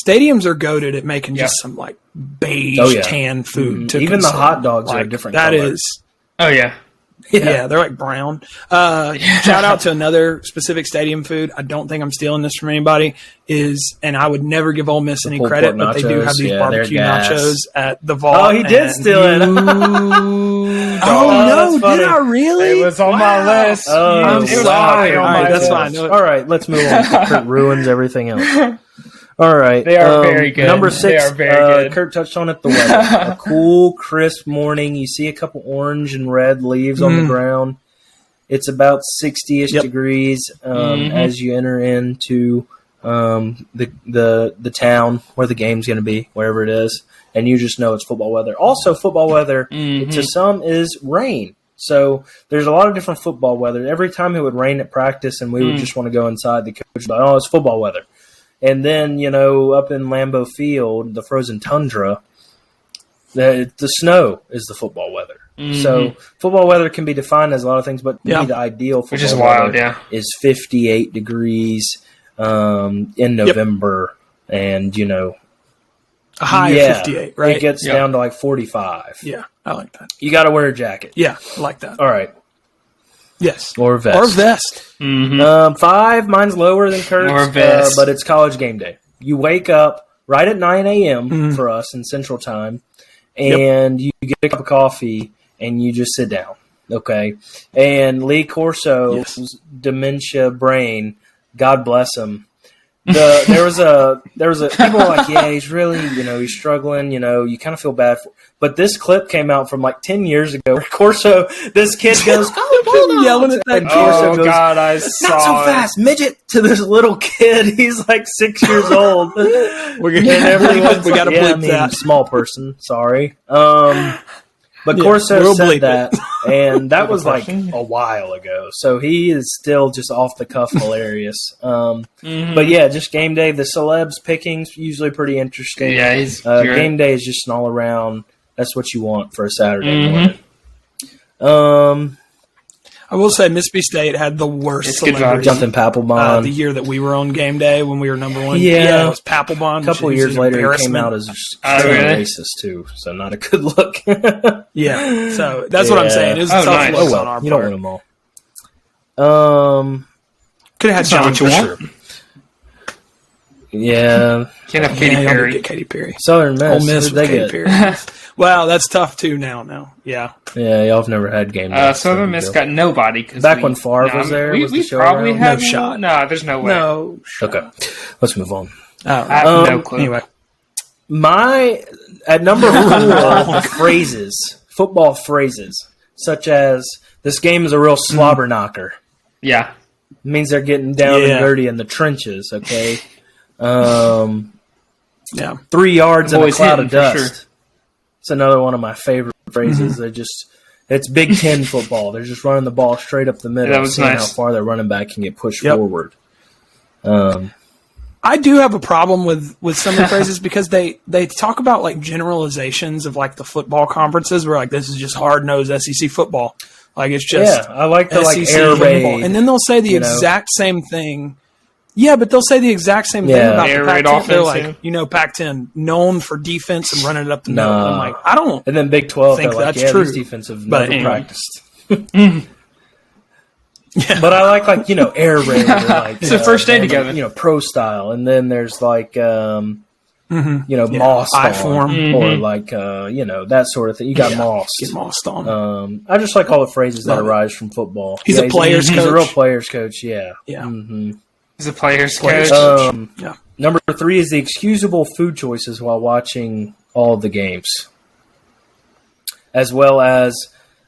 Stadiums are goated at making just some like beige tan food. To even consume. The hot dogs are like, a different that color. Is. Oh yeah. Yeah, they're like brown. Shout out to another specific stadium food. I don't think I'm stealing this from anybody. And I would never give Ole Miss any credit, but they do have these barbecue nachos at the Vault. Oh, he did steal it. Oh no, did I really? It was on my list. Oh, I'm sorry. All right, that's fine. All right, let's move on. Kurt ruins everything else. All right. They are very good. Number 6, they are very good. Kurt touched on it, the weather. A cool, crisp morning. You see a couple orange and red leaves on the ground. It's about 60-ish degrees as you enter into the town where the game's going to be, wherever it is. And you just know it's football weather. Also, football weather to some is rain. So there's a lot of different football weather. Every time it would rain at practice and we would just want to go inside, the coach would be like, oh, it's football weather. And then, up in Lambeau Field, the frozen tundra, the snow is the football weather. So football weather can be defined as a lot of things, but the ideal football weather is 58 degrees in November and, a high of 58, right? It gets down to like 45. Yeah, I like that. You got to wear a jacket. Yeah, I like that. All right. Yes. Or vest. 5, mine's lower than Kurt's, but it's college game day. You wake up right at 9 a.m. For us in Central Time, and you get a cup of coffee, and you just sit down, okay? And Lee Corso's dementia brain, God bless him, there was a people were like, yeah, he's really, he's struggling, you kind of feel bad for. But this clip came out from like 10 years ago. Where Corso, this kid goes, yelling at that. And Corso goes, God, I saw not so fast, midget, to this little kid. He's like 6 years old. We got to bleep that. Small person, sorry. But Corso said that, and that was like a while ago. So he is still just off the cuff hilarious. But yeah, just game day. The celebs pickings usually pretty interesting. Yeah, he's game day is just an all around. That's what you want for a Saturday morning. I will say Mississippi State had the worst celebrities. Jumping Papelbon. The year that we were on game day when we were number 1. Yeah, it was Papelbon. A couple of years later, he came out as racist too, so not a good look. Yeah, so that's what I'm saying. It was a tough look on our part. You don't win them all. Could have had John for sure. Yeah. Can't have Katy Perry. Get Katy Perry. Southern Miss. Ole Miss with Katy Perry. Well, that's tough too now. Yeah. Yeah, y'all have never had game day. Southern Miss got nobody. Back when Favre was there, we the show probably around? had no shot. No, there's no way. No shot. Okay. Let's move on. I have no clue. Anyway. At number 4, phrases, football phrases, such as, this game is a real slobber knocker. Yeah. It means they're getting down and dirty in the trenches, okay? 3 yards in a cloud of dust. Sure. It's another one of my favorite phrases. It's Big Ten football. They're just running the ball straight up the middle, seeing how far their running back can get pushed forward. I I do have a problem with some of the phrases because they talk about like generalizations of like the football conferences where like this is just hard-nosed SEC football. Like it's just I like the SEC like air football. raid. And then they'll say the exact same thing. Yeah, but they'll say the exact same thing about the Pac-10. They're like, Pac-10 known for defense and running it up the middle. I'm like, I don't. And then Big 12, think they're like, that's true. These defensive never practiced. Yeah. But I like air raid. Like, it's the first day together. Pro style, and then there's like moss I-form, or like that sort of thing. You got moss. Get mossed on. I just like all the phrases that arise from football. He's a player's coach. He's a real player's coach. Yeah. Yeah. Mm-hmm. He's a player's coach. Yeah. Number 3 is the excusable food choices while watching all of the games, as well as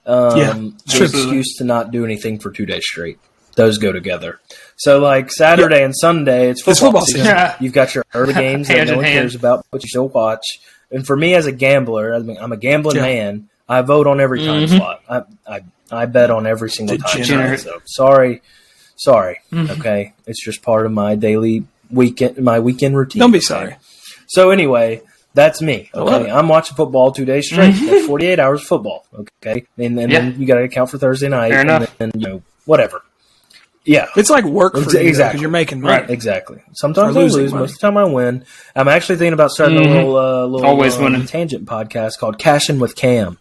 the excuse to not do anything for 2 days straight. Those go together. So, like Saturday and Sunday, it's football season. Yeah. You've got your early games that no one cares about, but you still watch. And for me as a gambler, I'm a gambling man. I vote on every time slot. I bet on every single time slot. So sorry. Okay, it's just part of my daily weekend routine. Don't be sorry. So anyway, that's me. Okay, I'm watching football 2 days straight. That's 48 hours of football. Okay, and then you got to account for Thursday night. Fair enough. And then whatever. Yeah, it's like work for you because you're making money. Right, exactly. Sometimes I lose. Most of the time I win. I'm actually thinking about starting a little tangent podcast called Cashin' with Cam,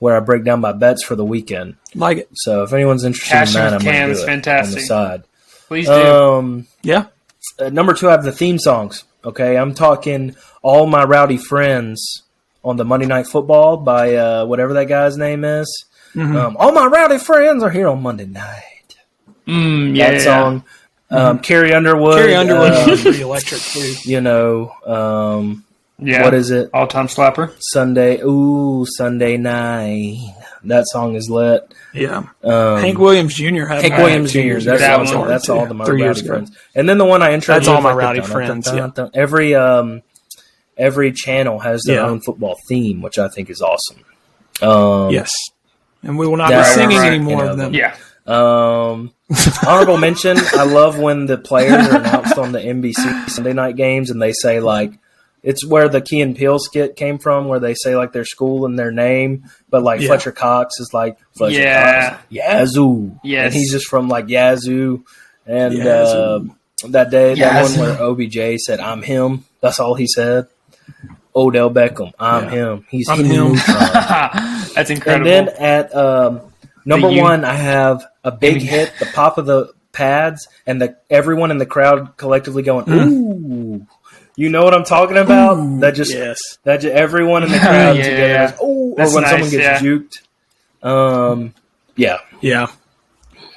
where I break down my bets for the weekend. Like it. So if anyone's interested in that, I'm going to do it fantastic. on the side. Please do. Yeah. Number 2, I have the theme songs. Okay, I'm talking All My Rowdy Friends on the Monday Night Football by whatever that guy's name is. All my rowdy friends are here on Monday night. That song. Carrie Underwood. Carrie Underwood is pretty electric too. What is it? All-time slapper. Sunday night. That song is lit. Yeah. Hank Williams Jr. had Hank Williams Jr. That's all the My Rowdy Friends. And then the one I introduced. That's All My Rowdy Friends. Every channel has their own football theme, which I think is awesome. Yes. And we will not be singing any more of them. Yeah. Honorable mention, I love when the players are announced on the NBC Sunday night games and they say like, it's where the Key and Peele skit came from, where they say like their school and their name, but like Fletcher Cox is like Fletcher Cox, Yazoo, and he's just from like Yazoo, and that day, that one where OBJ said, "I'm him." That's all he said. Odell Beckham, I'm him. He's him. That's incredible. And then at number 1, I have a big hit, the pop of the pads, and everyone in the crowd collectively going, "Ooh." You know what I'm talking about? Ooh, that everyone in the crowd together goes, "Oh!" Or when someone gets juked.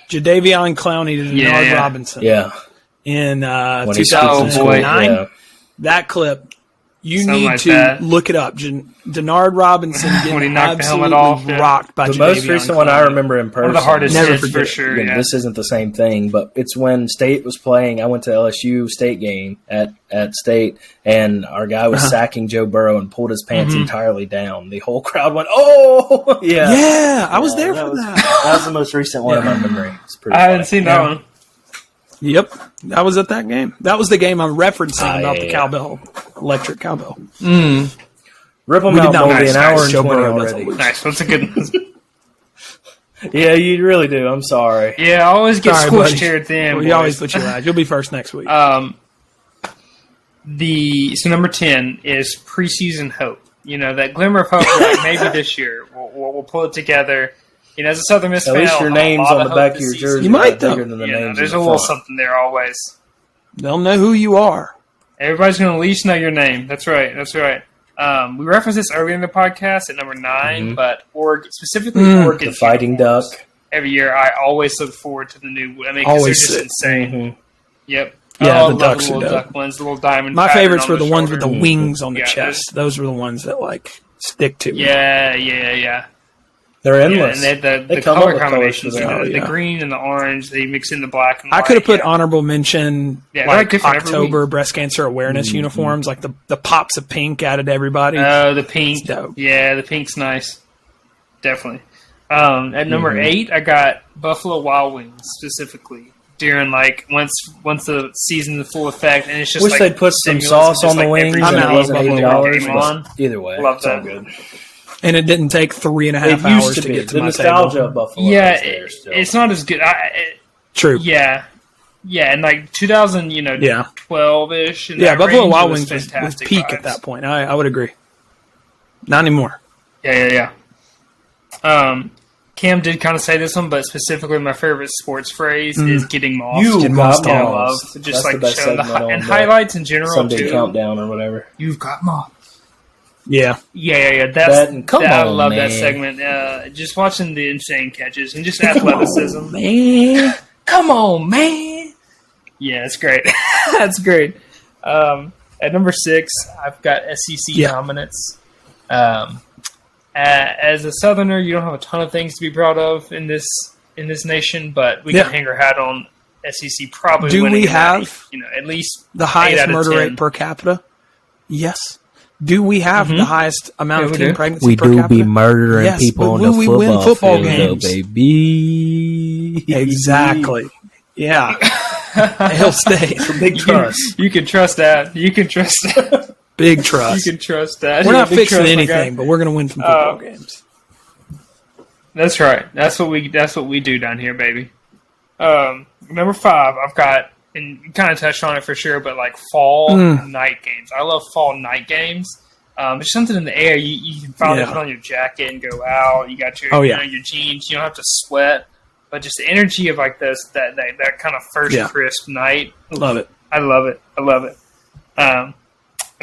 Jadeveon Clowney to Denard Robinson. Yeah. In 2009. That clip. You need to look it up. Denard Robinson getting absolutely rocked by Jadeveon Clowney. The most recent one I remember in person. One of the hardest hits for sure. This isn't the same thing, but it's when State was playing. I went to LSU State game at State, and our guy was sacking Joe Burrow and pulled his pants entirely down. The whole crowd went, "Oh!" Yeah, I was there for that. That was the most recent one in my memory. I haven't seen that one. Yep, that was at that game. That was the game I'm referencing about the cowbell, electric cowbell. Rip them out, Moldy, an hour and 20 already. Nice, that's a good one. Yeah, you really do. I'm sorry. Yeah, I always get squished here at the end. We always put you last. You'll be first next week. So number 10 is preseason hope. That glimmer of hope, like maybe this year we'll pull it together. As a Southern Miss fan, at least your name's on the back of your jersey. You might, though. There's a little something there always. They'll know who you are. Everybody's going to at least know your name. That's right. We referenced this earlier in the podcast at number 9, but specifically Oregon. The Fighting Duck. Every year, I always look forward to the new. I mean, always they're just insane. Yep. Yeah, the ducks are duck ones, the little diamond. My favorites were the ones with the wings on the chest. Those were the ones that stick to me. Yeah. They're endless. And the color combinations, the green and the orange, they mix in the black and white. I could have put honorable mention October breast cancer awareness uniforms, like the pops of pink added to everybody. Oh, the pink. Yeah, the pink's nice. Definitely. At number 8, I got Buffalo Wild Wings specifically. during like once the season is full effect, and it's just wish like they'd put some sauce on the wings and it wasn't $80. Either way, love it's all that. good. And it didn't take 3.5 hours to get to the my nostalgia table. of Buffalo. Yeah, it's not as good. True. Yeah, and like 2000, 12-ish. Yeah, Buffalo Wild Wings was fantastic peak vibes. at that point. I would agree. Not anymore. Yeah. Cam did kind of say this one, but specifically my favorite sports phrase is getting mossed. You got I mossed. love just That's like the best showing segment and on highlights in general Sunday too. Countdown or whatever. You've got mossed. Yeah. Yeah. I love that segment. Just watching the insane catches and just athleticism. Man. Come on, man. Yeah, it's great. That's great. At number 6, I've got SEC dominance. As a Southerner, you don't have a ton of things to be proud of in this nation, but we can hang our hat on SEC probably. Do winning we have at least the highest murder 10. rate per capita? Yes. Do we have the highest amount of teen pregnancy We per do capita? be murdering Yes, people but on will the we football win football field, games? baby. Exactly. Yeah. He'll stay. Big trust. You can trust that. You can trust that. Big trust. You can trust that. We're not Big fixing trust, my anything, guy. but we're going to win some football games. That's right. That's what we do down here, baby. Number 5, I've got, and you kind of touched on it for sure, but like fall night games. I love fall night games. There's something in the air. You can finally put on your jacket and go out. You got your your jeans. You don't have to sweat, but just the energy of like this that kind of first crisp night. Love it. I love it.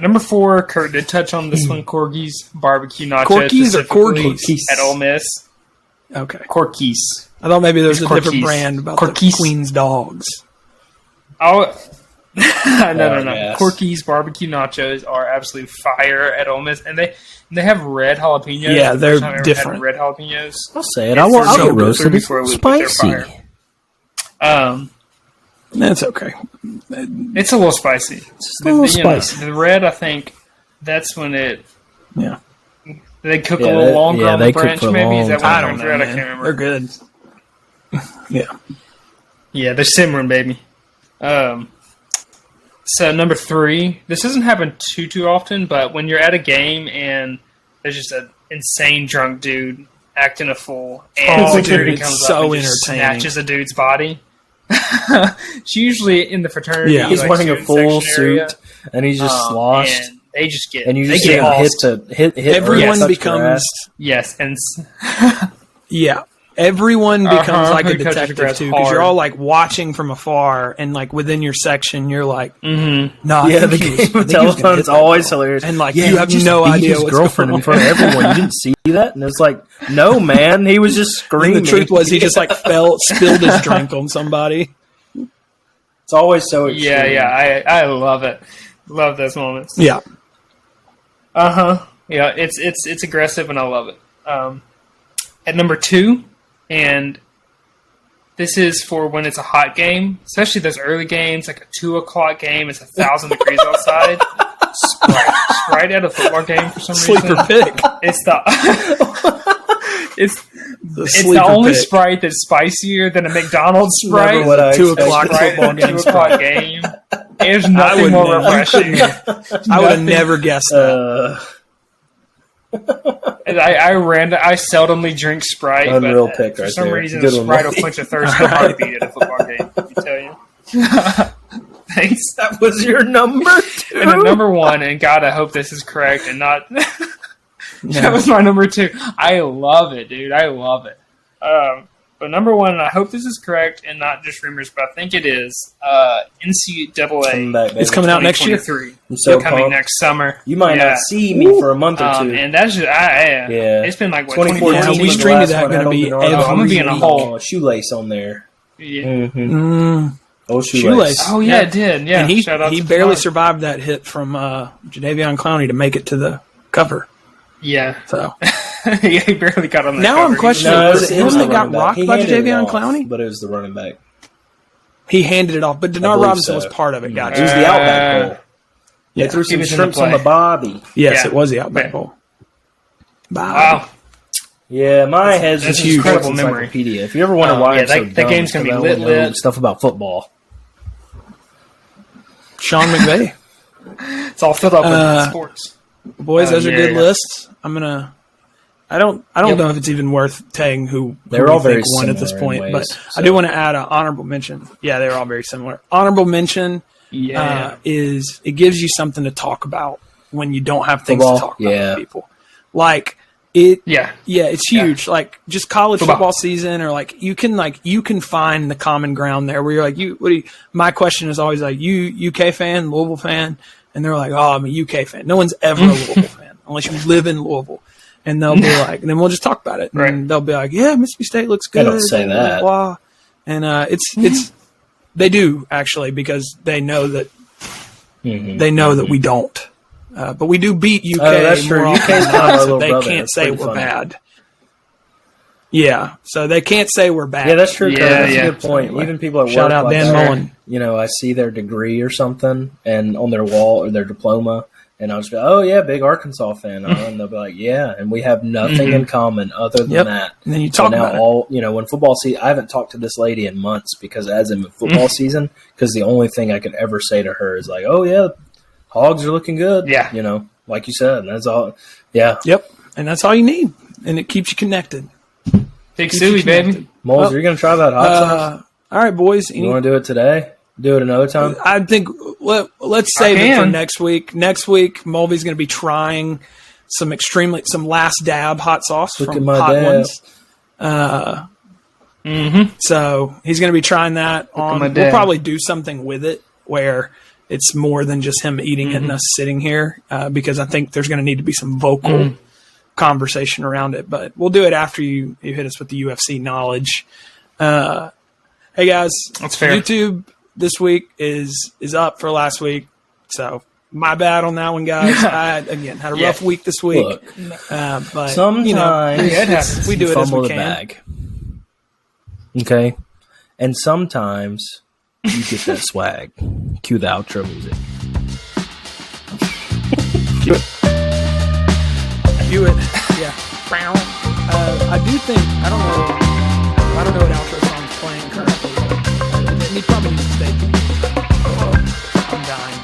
Number 4, Kurt did touch on this one. Corky's barbecue nachos. Corky's or Corgis? At Ole Miss. Okay. Corky's. I thought maybe there's a Corky's. different brand about Corky's. the Queen's dogs. No. Yes. Corky's barbecue nachos are absolute fire at Ole Miss, and they have red jalapenos. Yeah, they're The first time I ever different. had red jalapenos. I'll say it. I'll get roasted. It's Before we put their spicy. fire. That's okay. It's a little spicy. It's a little spicy. The red, I think, that's when it. Yeah. They cook a little longer on the they cook branch. for a Maybe is long that what I it don't turns know, red? I man. can't remember. They're good. Yeah. Yeah, they're simmering, baby. So number 3, this doesn't happen too often, but when you're at a game and there's just an insane drunk dude acting a fool, and security comes so up and just entertaining. snatches a dude's body. It's usually in the fraternity. Yeah. He's like, wearing a student full section area, suit, and he's just sloshed. and they just get And you they just get see him mossed. hit Everyone touch becomes grass. Yes, and yeah. Everyone becomes like a Who touches detective grass too, because hard. you're all like watching from afar, and like within your section, you're like, "No, Yeah, the game of telephone's always hilarious. And like Yeah, you have he just no beat idea his what's girlfriend going in front of everyone. You didn't see that, and it's like, no, man, he was just And screaming. the truth was, he just like spilled his drink on somebody. It's always so extreme. yeah. I love it. Love those moments. Yeah, Yeah, it's aggressive, and I love it. At number 2, and this is for when it's a hot game, especially those early games, like a 2:00 game. It's 1,000 degrees outside. Sprite at a football game for some sleeper reason. pick. It's it's The it's sleeper the only pick. Sprite that's spicier than a McDonald's Sprite. Never what I 2 expected. o'clock Sprite football at a game. 2:00 game. There's I nothing would more never- refreshing. I would have never guessed that. And I seldomly drink Sprite, Unreal but pick for right some there. reason Good a one, Sprite will buddy. quench a thirst in a heartbeat at a football game. Let me tell you. Thanks. That was your number 2. And then number 1, and God, I hope this is correct and not. That was my number 2. I love it, dude. I love it. But number 1, and I hope this is correct and not just rumors, but I think it is. NCAA. It's coming out next year. 2023. I'm so Coming pumped. next summer. You might Yeah. not see me for a month or 2. And that's just, yeah. It's been like what 2014 Yeah, we was the streamed last that one. gonna I don't be know. every I'm gonna be in a week. hole. Shoelace on there. Yeah. Mm-hmm. Oh, Shoelace. Oh yeah, it did. Yeah, And he Shout out to barely Devon. survived that hit from Jadeveon Clowney to make it to the cover. Yeah, So yeah, he barely got on that. Now cover. I'm questioning- No, was it him the that got running back. rocked He by handed it Jadeveon off, Clowney? But it was the running back. he handed it off, but Denard believe Robinson so. was part of it. It Gotcha. was the Outback Bowl. Yeah. They threw He some was in the shrimps on play. the bobby. Yes, Yeah. it was the Outback Yeah. Bowl. Bye. Wow. Yeah, my head's That's just huge. incredible Incredible memory. encyclopedia. If you ever wonder why yeah, I'm so that dumb, game's gonna be it's 'cause I only know lit. stuff about football. Sean McVay. It's all filled up with sports. Boys, those are yeah, good yeah. lists. I don't know if it's even worth saying who They're who all we very think won at this similar in point, ways, but so. I do want to add an honorable mention. Yeah, they're all very similar. Honorable mention is it gives you something to talk about when you don't have things Football? to talk about Yeah. with people. Like it, Yeah. it's huge. Like just college Football. football season, or you can find the common ground there where you're like, my question is always like, you UK fan, Louisville fan, and they're like, oh, I'm a UK fan. No one's ever a Louisville fan unless you live in Louisville. And they'll be like, and then we'll just talk about it. And they'll be like, yeah, Mississippi State looks good. They don't say blah, that. blah, blah. And it's they do actually, because they know that we don't. But we do beat UK. Oh, that's true. more UK's often than kind of our not, so little they brother. can't It's say pretty we're funny. bad. Yeah, so they can't say we're bad. Yeah, that's true. Yeah, That's yeah. a good point. Anyway, Even people at work, shout out like Dan that, Mullen. You know, I see their degree or something, and on their wall or their diploma, and I'll just be, oh yeah, big Arkansas fan, and they'll be like, yeah, and we have nothing in common other than Yep. that. And then you talk about it. When football season, I haven't talked to this lady in months because as in football season, because the only thing I could ever say to her is like, oh yeah, Hogs are looking good. Yeah. You know, like you said, and that's all. Yeah. Yep, and that's all you need, and it keeps you connected. Big Suey, baby. Moles, are you going to try that hot sauce? All right, boys. You want to do it today? Do it another time? I think let's save it for next week. Next week, Mulvey's going to be trying some last dab hot sauce Look from at my Hot dab. Ones. So he's going to be trying that on. my We'll dab. probably do something with it where it's more than just him eating it and us sitting here, because I think there's going to need to be some vocal conversation around it. But we'll do it after you hit us with the UFC knowledge. Hey guys, That's fair. YouTube this week is up for last week, so my bad on that one, guys. I again had a rough week this week. Look, But sometimes we do it as fumble we the can. bag. Okay, and sometimes you get that swag. Cue the outro music. Do it, yeah. I do think I don't know what outro song's playing currently. And he probably needs to stay. I'm dying.